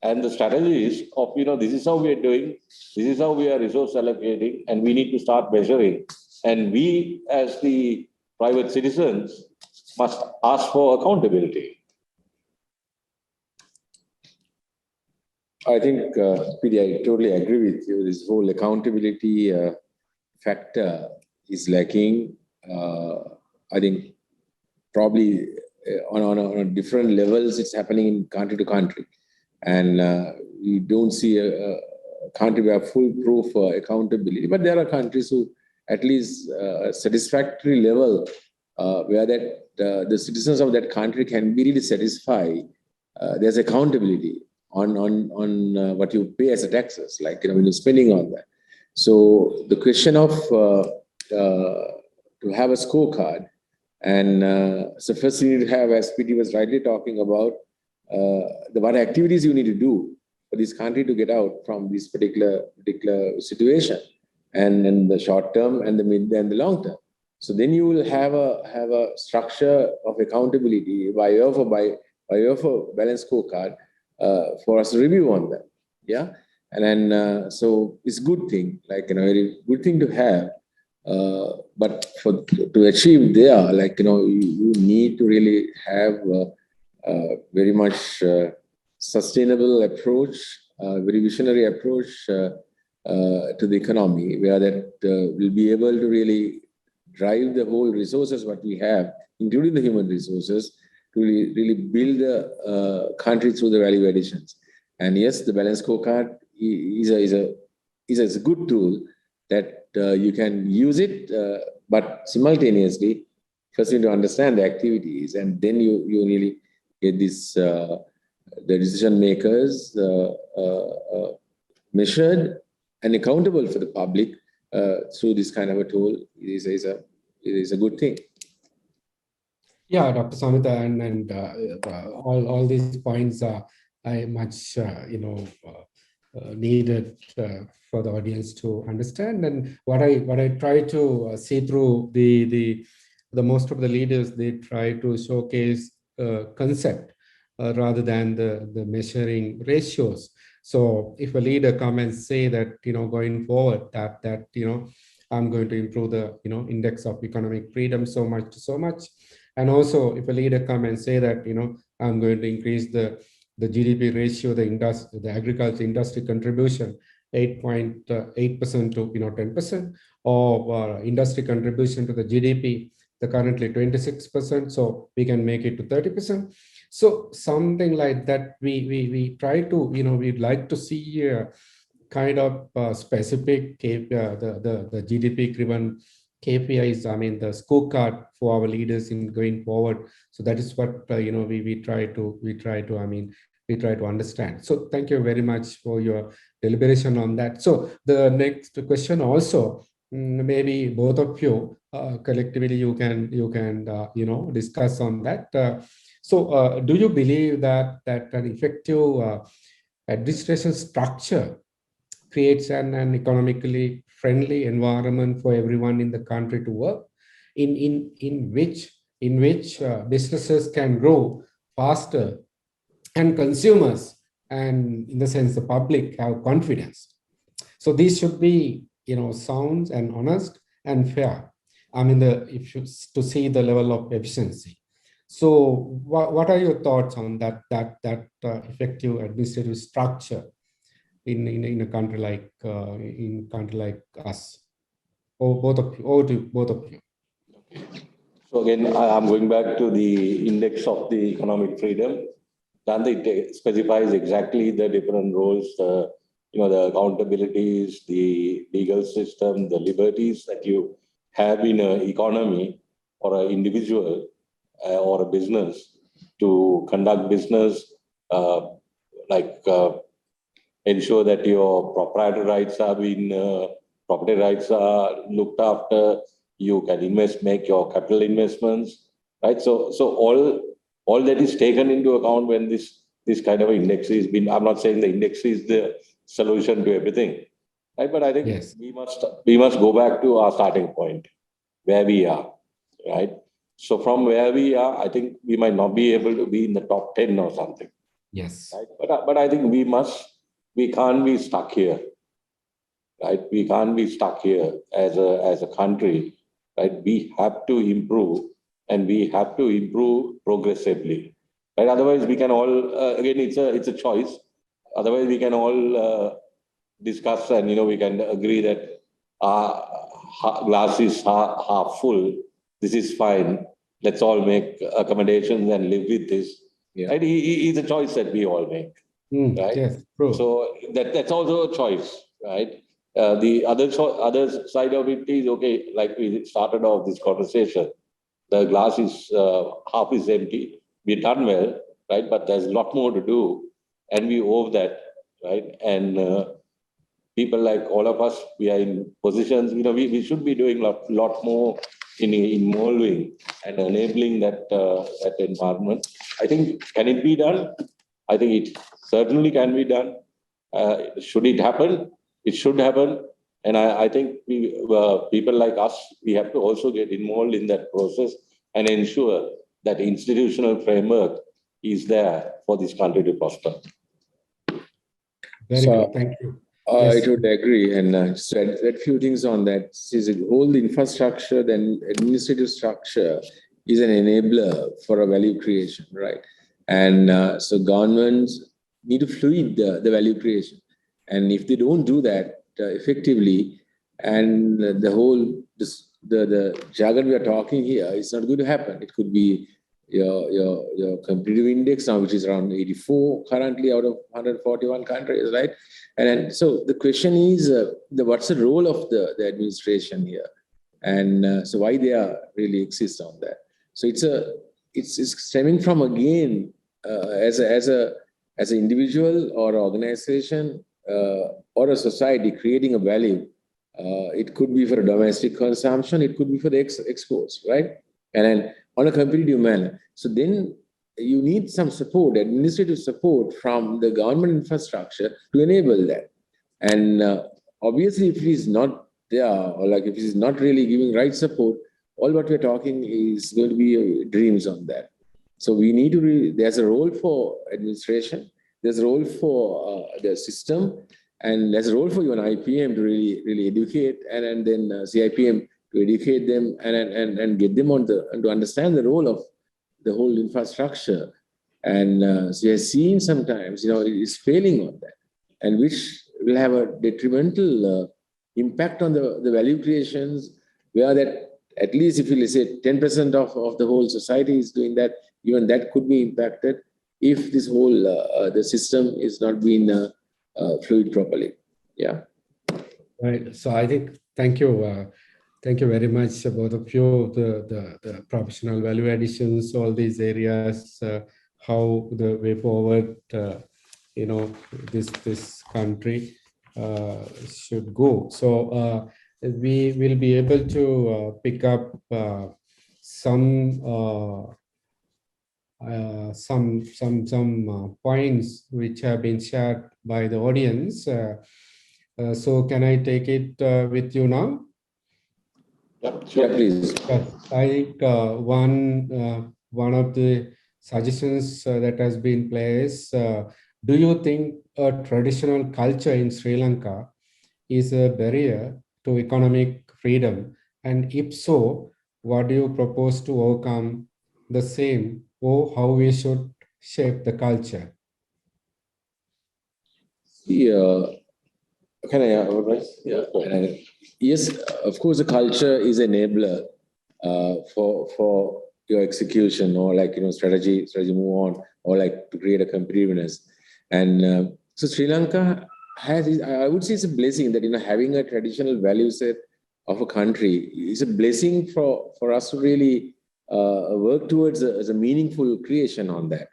and the strategies of this is how we are doing, this is how we are resource allocating, and we need to start measuring. And we, as the private citizens, must ask for accountability. I think, PD, I totally agree with you. This whole accountability factor is lacking. I think probably on a different levels, it's happening in country to country. And we don't see a country where foolproof accountability. But there are countries who at least satisfactory level where the citizens of that country can be really satisfied. There's accountability on what you pay as a taxes, like when you're spending on that. So the question of to have a scorecard, and so first you need to have, as PD was rightly talking about, what activities you need to do for this country to get out from this particular situation, and in the short term and the mid and the long term. So then you will have a structure of accountability by way of a balanced scorecard for us to review on that. Yeah. And then, so it's a good thing, like, very good thing to have. But to achieve there, like, you need to really have very much sustainable approach, very visionary approach to the economy, where that will be able to really drive the whole resources what we have, including the human resources, to really build the country through the value additions. And yes, the balanced scorecard is a good tool that you can use it, but simultaneously, first you need to understand the activities, and then you really get this the decision makers measured and accountable for the public through this kind of a tool. It is a good thing. Yeah, Dr. Samitha, and all these points are much needed for the audience to understand. And what I try to see through the most of the leaders, they try to showcase concept rather than the measuring ratios. So if a leader come and say that, going forward, that I'm going to improve the index of economic freedom so much, and also if a leader come and say that I'm going to increase the GDP ratio, the agriculture industry contribution 8.8% to 10%, or industry contribution to the GDP, the currently 26%, so we can make it to 30%. So something like that, we try to, we'd like to see a kind of specific the GDP driven KPIs, the scorecard for our leaders in going forward. So that is what we try to understand. So thank you very much for your deliberation on that. So the next question also, maybe both of you collectively you can discuss on that. So do you believe that an effective administration structure creates an economically friendly environment for everyone in the country to work, in which businesses can grow faster and consumers, and in the sense the public, have confidence? So these should be sound and honest and fair. To see the level of efficiency. So what are your thoughts on that effective administrative structure in a country like us? Or both of you. So again, I'm going back to the index of the economic freedom. Then it specifies exactly the different roles, the accountabilities, the legal system, the liberties that you have in an economy or an individual or a business to conduct business, ensure that your proprietary rights property rights are looked after. You can make your capital investments, right? So all that is taken into account when this kind of index is been. I'm not saying the index is the solution to everything, right? But I think yes, we must go back to our starting point, where we are, right? So from where we are, I think we might not be able to be in the top 10 or something. Yes, right? But I think we can't be stuck here, right? We can't be stuck here as a country, right? We have to improve, and we have to improve progressively, right? Otherwise, we can all again, it's a choice. Otherwise, we can all discuss, and we can agree that our glass is half full. This is fine. Let's all make accommodations and live with this. Yeah. Right? It's a choice that we all make. Right? Yes, true. So that's also a choice, right? The other side of it is, okay, like we started off this conversation, the glass is half is empty. We've done well, right? But there's a lot more to do, and we owe that, right? And people like all of us, we are in positions, we should be doing a lot more in involving and enabling that environment. I think, can it be done? I think it certainly can be done. Should it happen? It should happen. And I think people like us, we have to also get involved in that process and ensure that institutional framework is there for this country to prosper. Very good. Thank you. I Yes. totally agree. And just add a few things on that. See, the whole infrastructure, then administrative structure is an enabler for a value creation, right? And so governments need to fluid the value creation. And if they don't do that effectively, and the whole, the jargon we are talking here is not going to happen. It could be your competitive index now, which is around 84 currently out of 141 countries, right? And so the question is, what's the role of the administration here? And so why they are really exist on that? So it's stemming from, again, as an individual or organization or a society creating a value. It could be for a domestic consumption, it could be for the exports, right? And then on a competitive manner. So then you need some support, administrative support from the government infrastructure to enable that. And obviously, if it is not there, or like if it is not really giving right support, all what we're talking is going to be dreams on that. So we need to, there's a role for administration, there's a role for the system, and there's a role for you and IPM to really educate, and then CIPM to educate them and get them on and to understand the role of the whole infrastructure. And so we have seen sometimes, it is failing on that, and which will have a detrimental impact on the value creations, where that at least if you say 10% of the whole society is doing that, even that could be impacted if this whole the system is not being fluid properly. Yeah. Right. So I think, thank you. Thank you very much, both of you, the professional value additions, all these areas, how the way forward, this country should go. So we will be able to pick up some points which have been shared by the audience. So can I take it with you now? Yeah, please. I think one of the suggestions that has been placed, do you think a traditional culture in Sri Lanka is a barrier to economic freedom? And if so, what do you propose to overcome the same, or how we should shape the culture? Yeah. Can I advise? Yeah. Yes, of course, the culture is an enabler for your execution, or strategy move on, or like to create a competitiveness. And so Sri Lanka has, I would say, it's a blessing that having a traditional value set of a country is a blessing for us to really work towards a meaningful creation on that.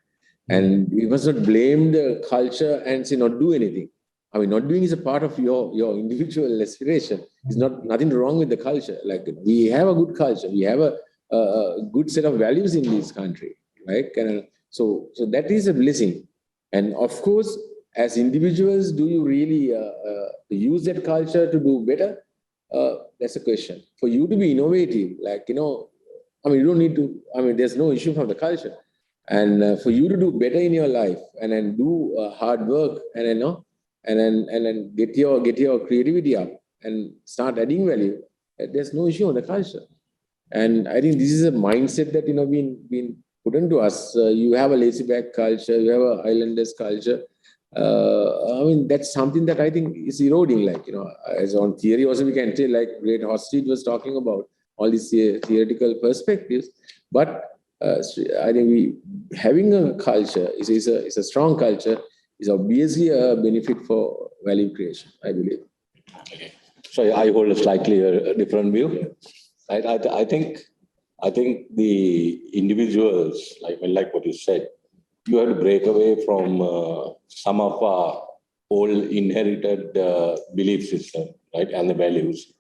And we must not blame the culture and say not do anything. I mean, not doing is a part of your individual aspiration. There's nothing wrong with the culture. Like, we have a good culture. We have a good set of values in this country, right? And so that is a blessing. And of course, as individuals, do you really use that culture to do better? That's a question. For you to be innovative, you don't need to, there's no issue from the culture. And for you to do better in your life and then do hard work and then get your creativity up and start adding value, there's no issue on the culture. And I think this is a mindset that been put into us. You have a lazy back culture, you have a islanders culture. That's something that I think is eroding. As on theory also we can tell, like Great Hostage was talking about all these theoretical perspectives, but I think having a culture is a strong culture, is obviously a benefit for value creation, I believe. Okay. So I hold a slightly different view. I think the individuals, like what you said, you have to break away from some of our old inherited belief system, right, and the values.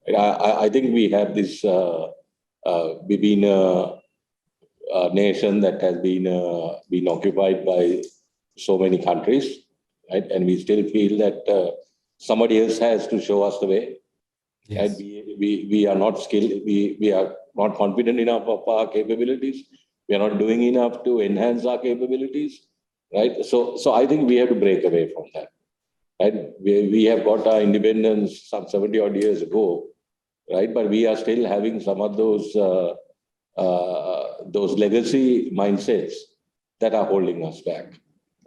I think we have this. We've been a nation that has been occupied by so many countries, right? And we still feel that somebody else has to show us the way. And we are not skilled, we are not confident enough of our capabilities. We are not doing enough to enhance our capabilities, right? So I think we have to break away from that. Right? We have got our independence some 70 odd years ago, right? But we are still having some of those legacy mindsets that are holding us back,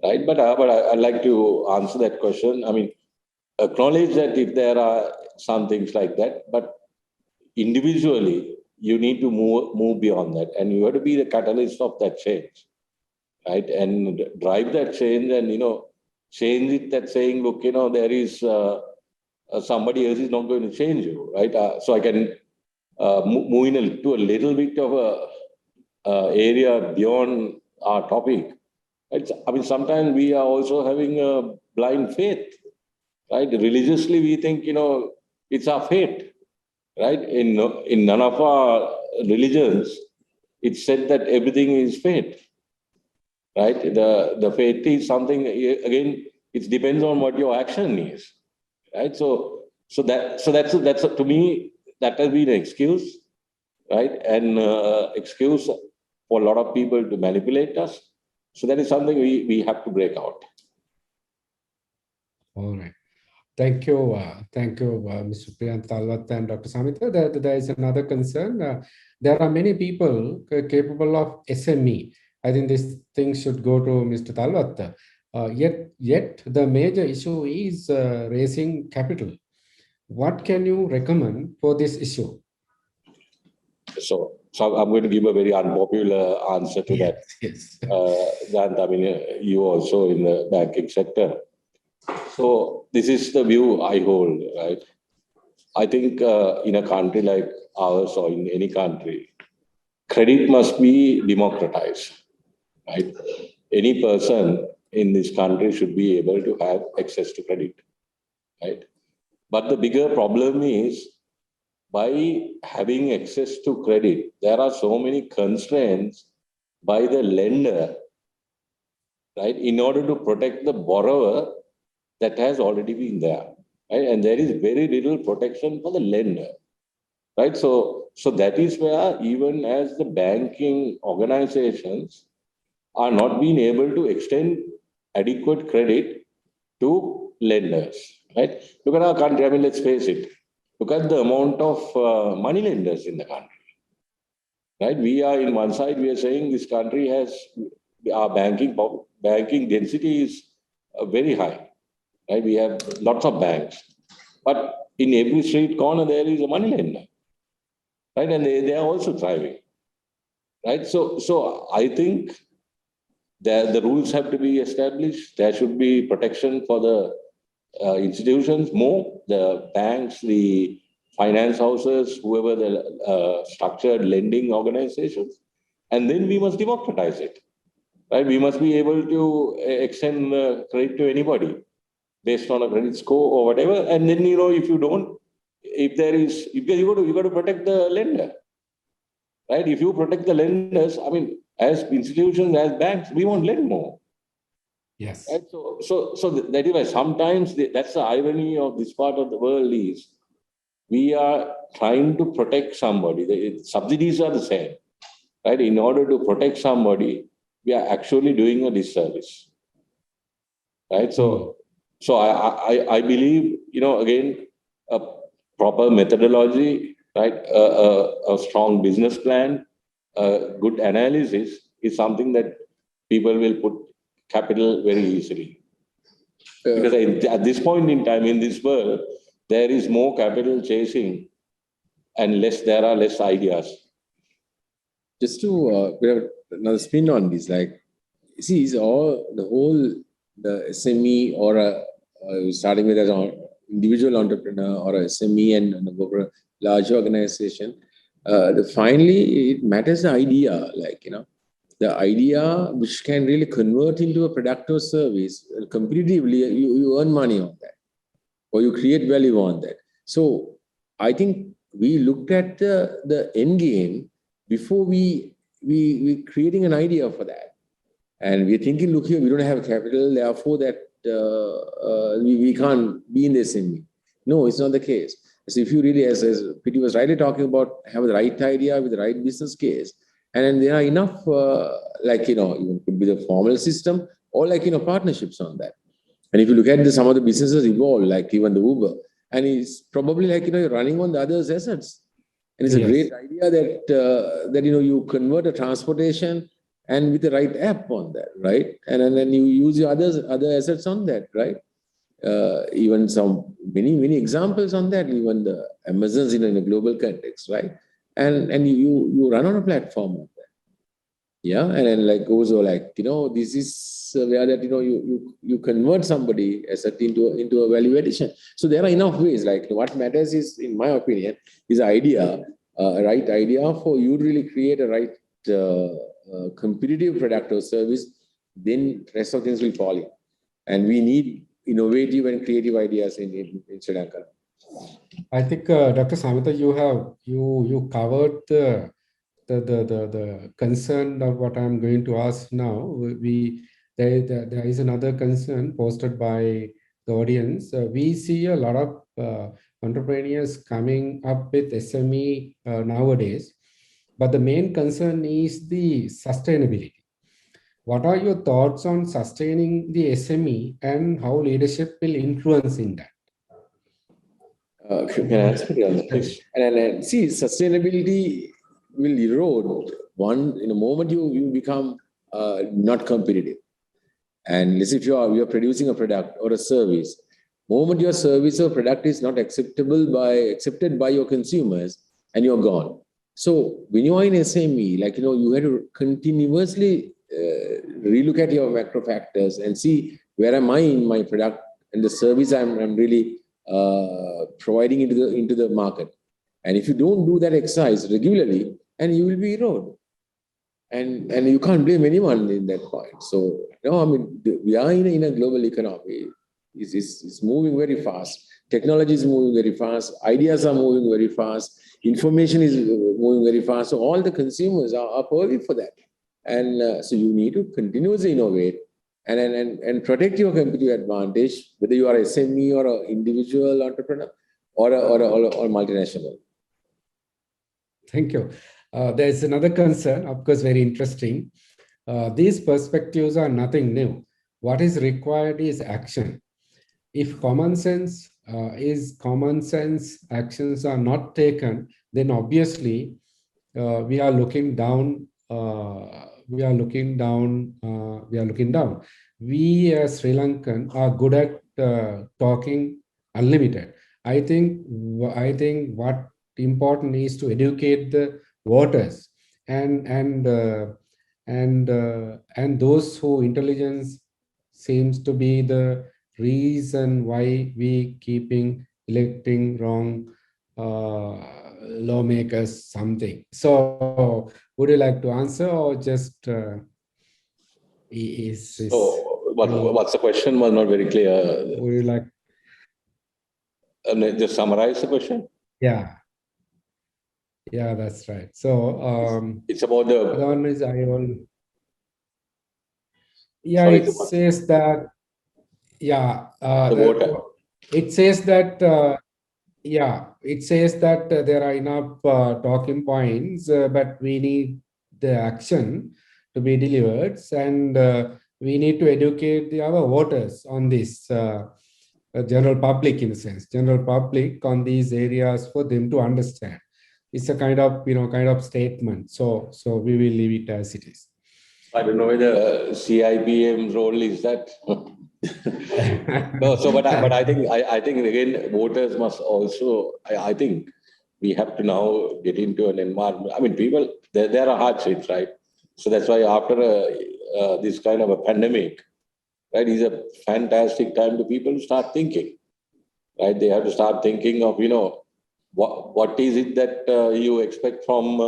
right? But I'd like to answer that question. I mean, acknowledge that if there are some things like that, but individually, you need to move beyond that, and you have to be the catalyst of that change, right? And drive that change, and change it. That saying, look, there is somebody else is not going to change you, right? So I can move to a little bit of a area beyond our topic. I mean, sometimes we are also having a blind faith, right? Religiously, we think it's our fate, right? In none of our religions, it's said that everything is fate, right? The fate is something, again, it depends on what your action is, right? So that's to me, that has been an excuse, right? And excuse for a lot of people to manipulate us. So that is something we have to break out. All right. Thank you, Mr. Priyantha Talwatte and Dr. Samitha. There is another concern. There are many people capable of SME. I think this thing should go to Mr. Talwatte. Yet the major issue is raising capital. What can you recommend for this issue? So I'm going to give a very unpopular answer to that. Yes. Jayantha, I mean, you also in the banking sector. So this is the view I hold, right? I think in a country like ours or in any country, credit must be democratized, right? Any person in this country should be able to have access to credit, right? But the bigger problem is, by having access to credit, there are so many constraints by the lender, right, in order to protect the borrower that has already been there, right? And there is very little protection for the lender, right? So that is where, even as the banking organizations are not being able to extend adequate credit to lenders, right? Look at our country. I mean, let's face it. Look at the amount of money lenders in the country, right? We are, in one side, we are saying this country has, our banking density is very high, right? We have lots of banks, but in every street corner there is a money lender, right? And they are also thriving, right? So I think the rules have to be established. There should be protection for the institutions more, the banks, the finance houses, whoever the structured lending organizations, and then we must democratize it, right? We must be able to extend credit to anybody based on a credit score or whatever. And then, if you don't, if there is, you got to protect the lender, right? If you protect the lenders, I mean, as institutions, as banks, we won't lend more. Yes. Right? So that is why sometimes that's the irony of this part of the world is, we are trying to protect somebody. The subsidies are the same, right? In order to protect somebody, we are actually doing a disservice, right? So I believe, again, a proper methodology, right? A strong business plan, good analysis is something that people will put capital very easily. Because at this point in time in this world, there is more capital chasing and there are less ideas. Just to put another spin on this, like, see, it's all the SME or starting with an individual entrepreneur or a SME and a large organization. Finally, it matters the idea, the idea which can really convert into a product or service. Competitively, you earn money on that, or you create value on that. So I think we looked at the end game before we creating an idea for that. And we're thinking, look here, we don't have capital, therefore that we can't be in the SME. No, it's not the case. So if you really, as Pity was rightly talking about, have the right idea with the right business case, and then there are enough, even could be the formal system or partnerships on that. And if you look at some of the businesses involved, like even the Uber, and it's probably running on the other's assets. And it's a great idea that you convert a transportation and with the right app on that, right? And then you use your other assets on that, right? Even many examples on that, even the Amazons in a global context, right? And you run on a platform of that. Yeah, and then also this is where that you convert somebody asset into a value addition. So there are enough ways. What matters is, in my opinion, is idea, a right idea for you to really create a right competitive product or service. Then rest of things will fall in, and we need innovative and creative ideas in Sri Lanka. I think Dr. Samitha, you covered the concern of what I'm going to ask now. There is another concern posted by the audience. We see a lot of entrepreneurs coming up with SME nowadays, but the main concern is the sustainability. What are your thoughts on sustaining the SME and how leadership will influence in that? Can I answer? And see, sustainability will erode in the moment you become not competitive. And if you are producing a product or a service, moment your service or product is not accepted by your consumers, and you're gone. So when you are in SME, you have to continuously relook at your macro factors and see where am I in my product and the service I'm really providing into the market. And if you don't do that exercise regularly, and you will be eroded. And you can't blame anyone in that point. So we are in a global economy. It's moving very fast. Technology is moving very fast. Ideas are moving very fast. Information is moving very fast. So all the consumers are perfect for that. And so you need to continuously innovate and protect your competitive advantage, whether you are a SME or an individual entrepreneur or a multinational. Thank you. There's another concern, of course, very interesting. These perspectives are nothing new. What is required is action. If common sense actions are not taken, then obviously we are looking down. We as Sri Lankan are good at talking unlimited. I think what important is to educate the voters and those who intelligence seems to be the reason why we keeping electing wrong lawmakers something. So would you like to answer or just what's the question was not very clear. Would you like just summarize the question? Yeah, that's right. So it's about the other one is it says that it says that it says that there are enough talking points, but we need the action to be delivered, and we need to educate our voters on this, general public in a sense, general public on these areas for them to understand. It's a kind of statement. So we will leave it as it is. I don't know whether CIPM's role is that. No, but I think again, voters must also. I think we have to now get into an environment. I mean, people there are hardships, right? So that's why after this kind of a pandemic, right, is a fantastic time to people to start thinking, right? They have to start thinking of what is it that you expect from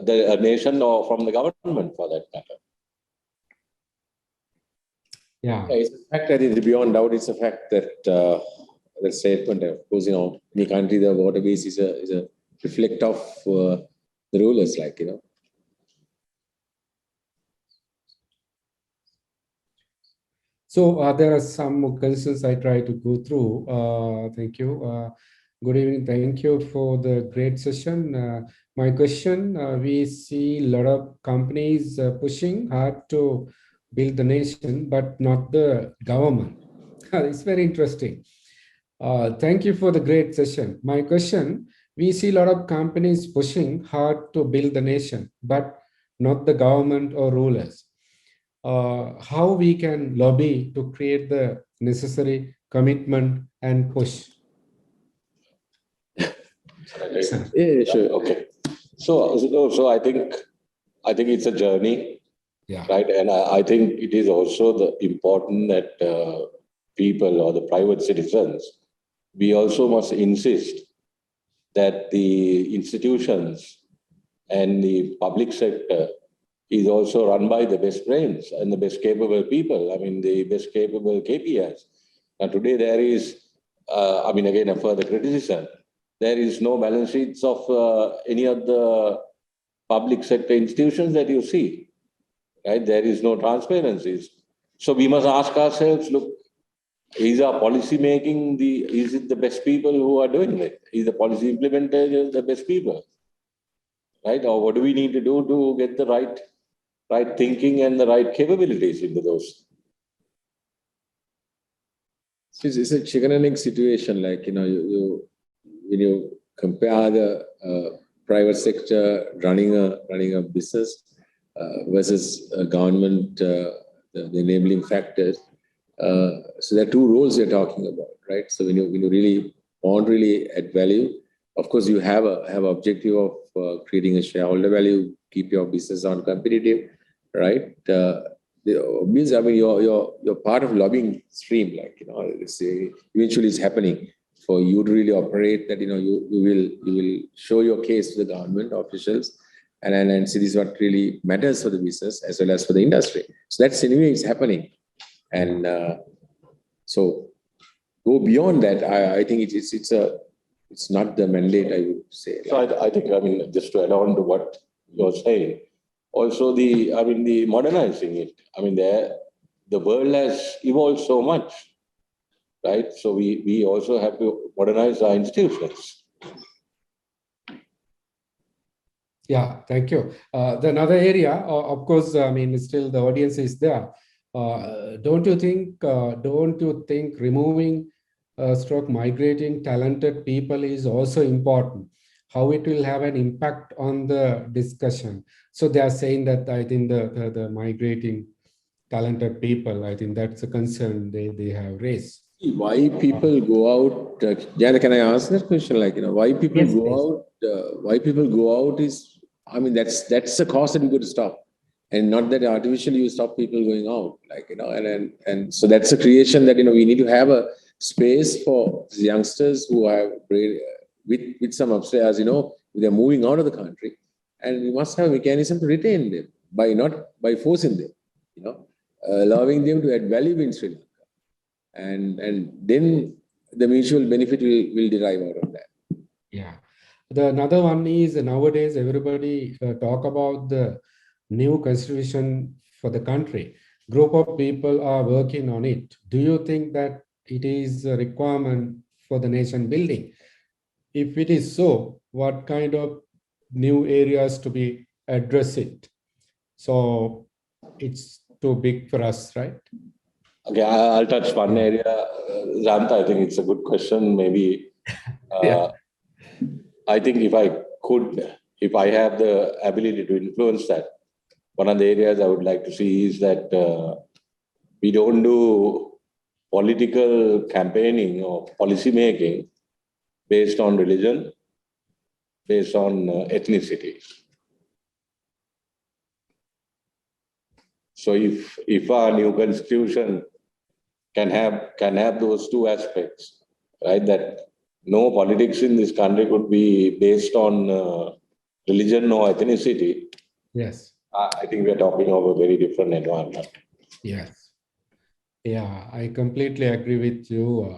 the nation or from the government for that matter. Yeah, it's a fact that is beyond doubt. It's a fact that the statement, of course, any country, the voter base is a reflect of the rulers, So there are some questions I try to go through. Thank you. Good evening. Thank you for the great session. My question, we see a lot of companies pushing hard to build the nation, but not the government. It's very interesting. Thank you for the great session. My question, we see a lot of companies pushing hard to build the nation, but not the government or rulers. How we can lobby to create the necessary commitment and push? Yeah, sure. Okay. So I think it's a journey, Yeah. right? And I think it is also important that people or the private citizens, we also must insist that the institutions and the public sector is also run by the best brains and the best capable people. I mean, the best capable KPIs. Now, today there is, again, a further criticism. There is no balance sheets of any of the public sector institutions that you see, right? There is no transparencies. So we must ask ourselves, look, is our policy making is it the best people who are doing it? Is the policy implementers the best people? Right? Or what do we need to do to get the right thinking and the right capabilities into those? It's a chicken and egg situation. Like, you when you compare the private sector running a business versus government, the enabling factors. So there are two roles you're talking about, right? So when you really want really add value, of course you have a objective of creating a shareholder value, keep your business on competitive, right? Means, I mean, you're part of lobbying stream, like, eventually it's happening for you to really operate that, you will show your case to the government officials and see this is what really matters for the business as well as for the industry. So that's anyway is happening. And so go beyond that, I think it's not the mandate, I would say. So I think, just to add on to what you're saying, also the modernizing it. I mean, the world has evolved so much, right? So we also have to modernize our institutions. Yeah, thank you. The another area, of course, still the audience is there. Don't you think removing stroke migrating talented people is also important? How it will have an impact on the discussion? So they are saying that I think the migrating talented people, I think that's a concern they have raised. Why people go out? Jayantha, can I ask that question? Like, why people Yes, go please. out? Why people go out is, that's the cost that we got to stop, and not that artificially you stop people going out. Like, and so that's a creation that we need to have a space for youngsters who have with some upstairs. They're moving out of the country, and we must have a mechanism to retain them not by forcing them. Allowing them to add value in Sri Lanka. And then the mutual benefit will derive out of that. Yeah. The another one is nowadays everybody talk about the new constitution for the country. Group of people are working on it. Do you think that it is a requirement for the nation building? If it is so, what kind of new areas to be addressed? So it's too big for us, right? Okay, I'll touch one area. Jayantha, I think it's a good question. Maybe Yeah. I think if I have the ability to influence that, one of the areas I would like to see is that we don't do political campaigning or policy making based on religion, based on ethnicity. So if our new constitution can have those two aspects, right? That no politics in this country could be based on religion or ethnicity. Yes. I think we're talking of a very different environment. Yes. Yeah, I completely agree with you,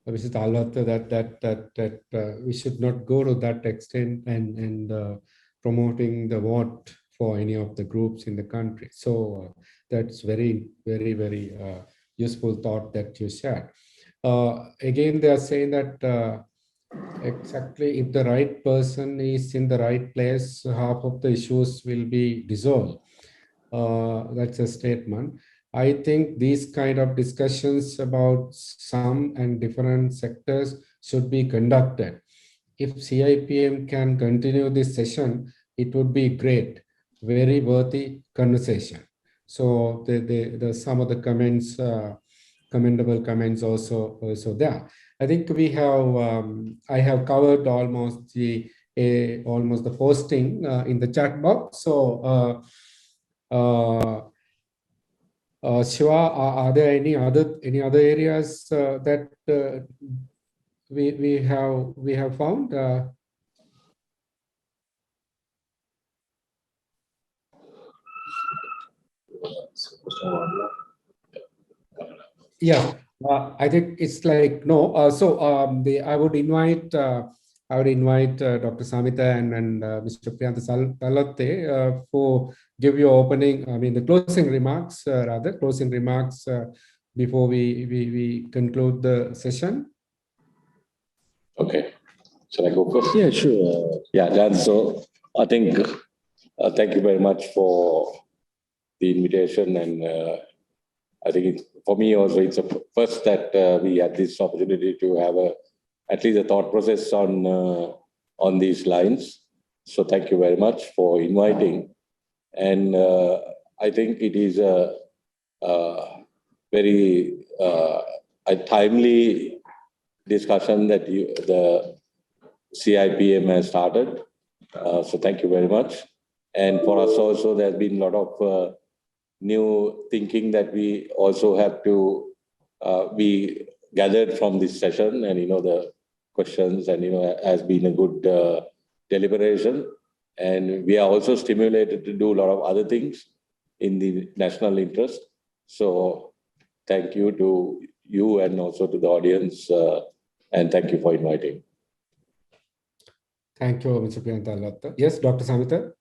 Mr. Talwatte, that we should not go to that extent and promoting the vote for any of the groups in the country. So that's very, very, very useful thought that you shared. Again, they are saying that exactly if the right person is in the right place, half of the issues will be dissolved. That's a statement. I think these kind of discussions about some and different sectors should be conducted. If CIPM can continue this session, it would be great, very worthy conversation. So the some of the comments, commendable comments also there. I think we have I have covered almost the posting in the chat box. So Shiva, are there any other areas that we have found? Yeah, I think it's like no. I would invite Dr. Samitha and Mr. Priyantha Talwatte for give your opening. I mean the closing remarks, before we conclude the session. Okay. Shall I go first? Yeah, sure. Yeah, Dan. So I think thank you very much for the invitation, and I think for me also it's a first that we had this opportunity to have at least a thought process on these lines. So thank you very much for inviting, and I think it is a very a timely discussion that the CIPM has started. So thank you very much. And for us also, there's been a lot of new thinking that we also have to be gathered from this session, and the questions, and has been a good deliberation, and we are also stimulated to do a lot of other things in the national interest. So thank you to you and also to the audience, and thank you for inviting. Thank you, Mr. Priyantha. Yes, Dr. Samitha.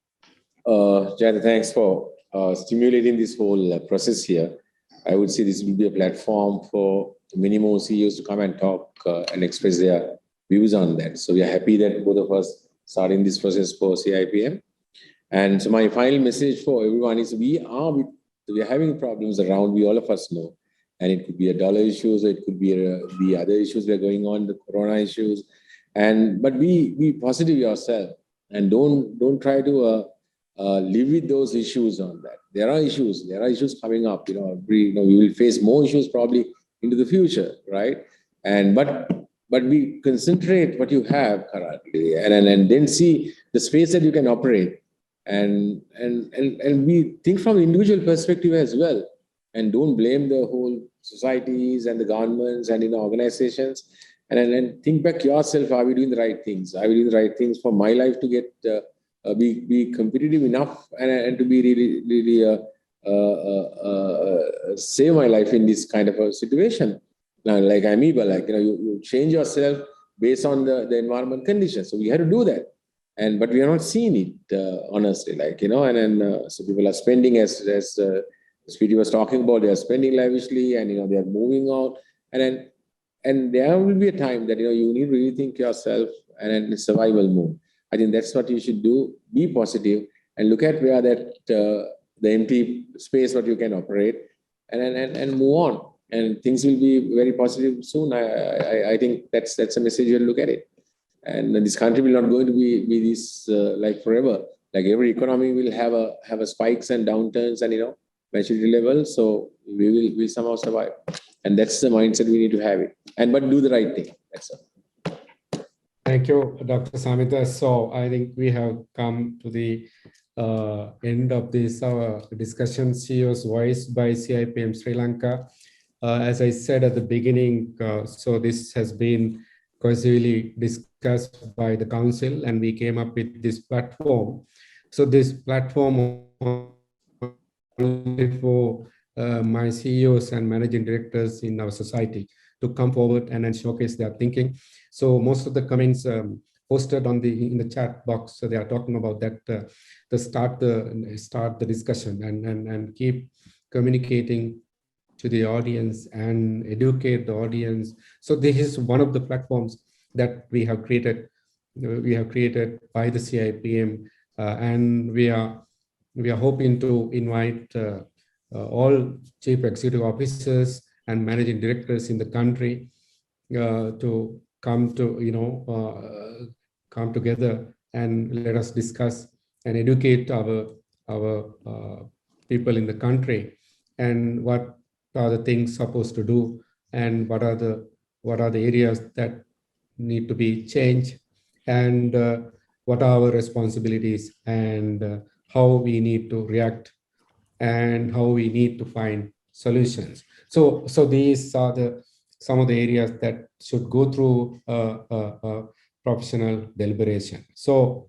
Jayantha, thanks for stimulating this whole process here. I would say this will be a platform for many more CEOs to come and talk and express their views on that. So we are happy that both of us starting this process for CIPM. And so my final message for everyone is we are having problems around, we all of us know. And it could be a dollar issues, or it could be the other issues that are going on, the corona issues. But be positive yourself, and don't try to live with those issues on that. There are issues coming up. We will face more issues probably into the future, right? But we concentrate what you have currently, and then see the space that you can operate, and we think from the individual perspective as well, and don't blame the whole societies and the governments and organizations, and think back yourself. Are we doing the right things? Are we doing the right things for my life to get be competitive enough and to be really save my life in this kind of a situation? Now, like amoeba, you change yourself based on the environment conditions. So we had to do that, but we are not seeing it honestly, so people are spending as Speedy was talking about. They are spending lavishly, and they are moving out, and there will be a time that you need to really think yourself and in survival mode. I think that's what you should do. Be positive and look at where that the empty space what you can operate, and move on. And things will be very positive soon. I think that's a message. You'll look at it, and this country will not going to be this like forever. Like every economy will have a spikes and downturns, and maturity level. So we'll somehow survive, and that's the mindset we need to have it. But do the right thing. That's all. Thank you, Dr. Samitha. So I think we have come to the end of this discussion, CEO's Voice by CIPM Sri Lanka. As I said at the beginning, so this has been cohesively discussed by the council, and we came up with this platform. So this platform only for my CEOs and managing directors in our society to come forward and showcase their thinking. So most of the comments posted in the chat box, so they are talking about that to start the discussion and keep communicating to the audience and educate the audience. So this is one of the platforms that we have created. We have created by the CIPM, and we are hoping to invite all chief executive officers and managing directors in the country to come to come together and let us discuss and educate our people in the country, and what are the things supposed to do, and what are the areas that need to be changed, and what are our responsibilities, and how we need to react, and how we need to find solutions. So these are some of the areas that should go through professional deliberation. So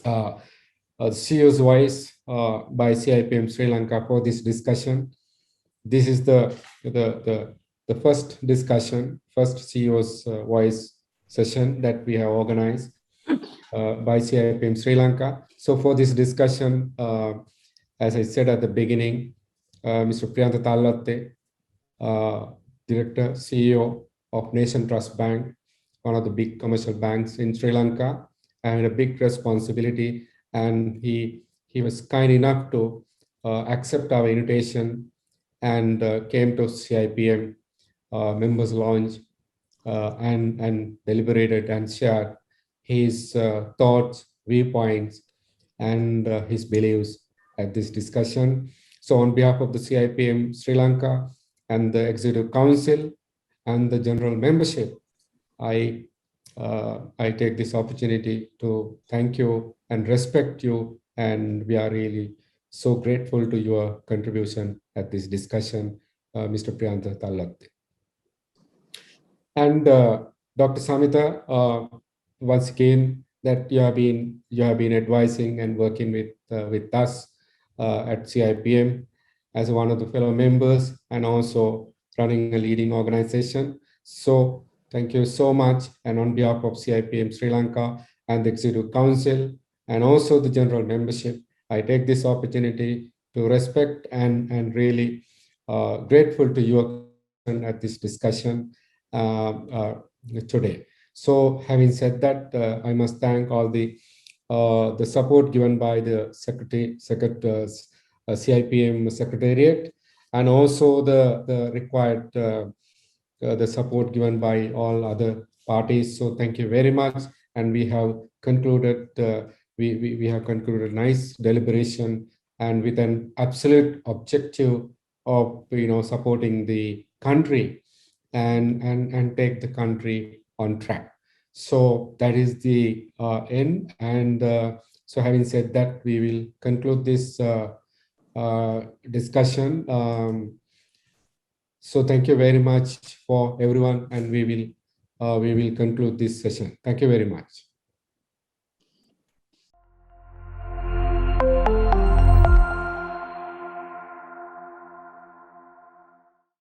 CEO's Voice by CIPM Sri Lanka for this discussion. This is the first discussion, first CEO's Voice session that we have organized by CIPM Sri Lanka. So for this discussion, as I said at the beginning, Mr. Priyantha Talwatte, Director, CEO of Nation Trust Bank, one of the big commercial banks in Sri Lanka, and a big responsibility. And he was kind enough to accept our invitation and came to CIPM members launch and deliberated and shared his thoughts, viewpoints, and his beliefs at this discussion. So on behalf of the CIPM Sri Lanka and the Executive Council and the general membership, I take this opportunity to thank you and respect you, and we are really so grateful to your contribution at this discussion, Mr. Priyantha Talwatte. And Dr. Samitha, once again, that you have been advising and working with us at CIPM as one of the fellow members, and also running a leading organization. So thank you so much. And on behalf of CIPM Sri Lanka and the Executive Council, and also the general membership, I take this opportunity to respect and really grateful to your at this discussion today. So having said that, I must thank all the support given by the CIPM Secretariat, and also the required the support given by all other parties. So thank you very much. And we have concluded we have concluded nice deliberation, and with an absolute objective of supporting the country and take the country on track. So that is the end. And so having said that, we will conclude this discussion. So thank you very much for everyone, and we will conclude this session. Thank you very much.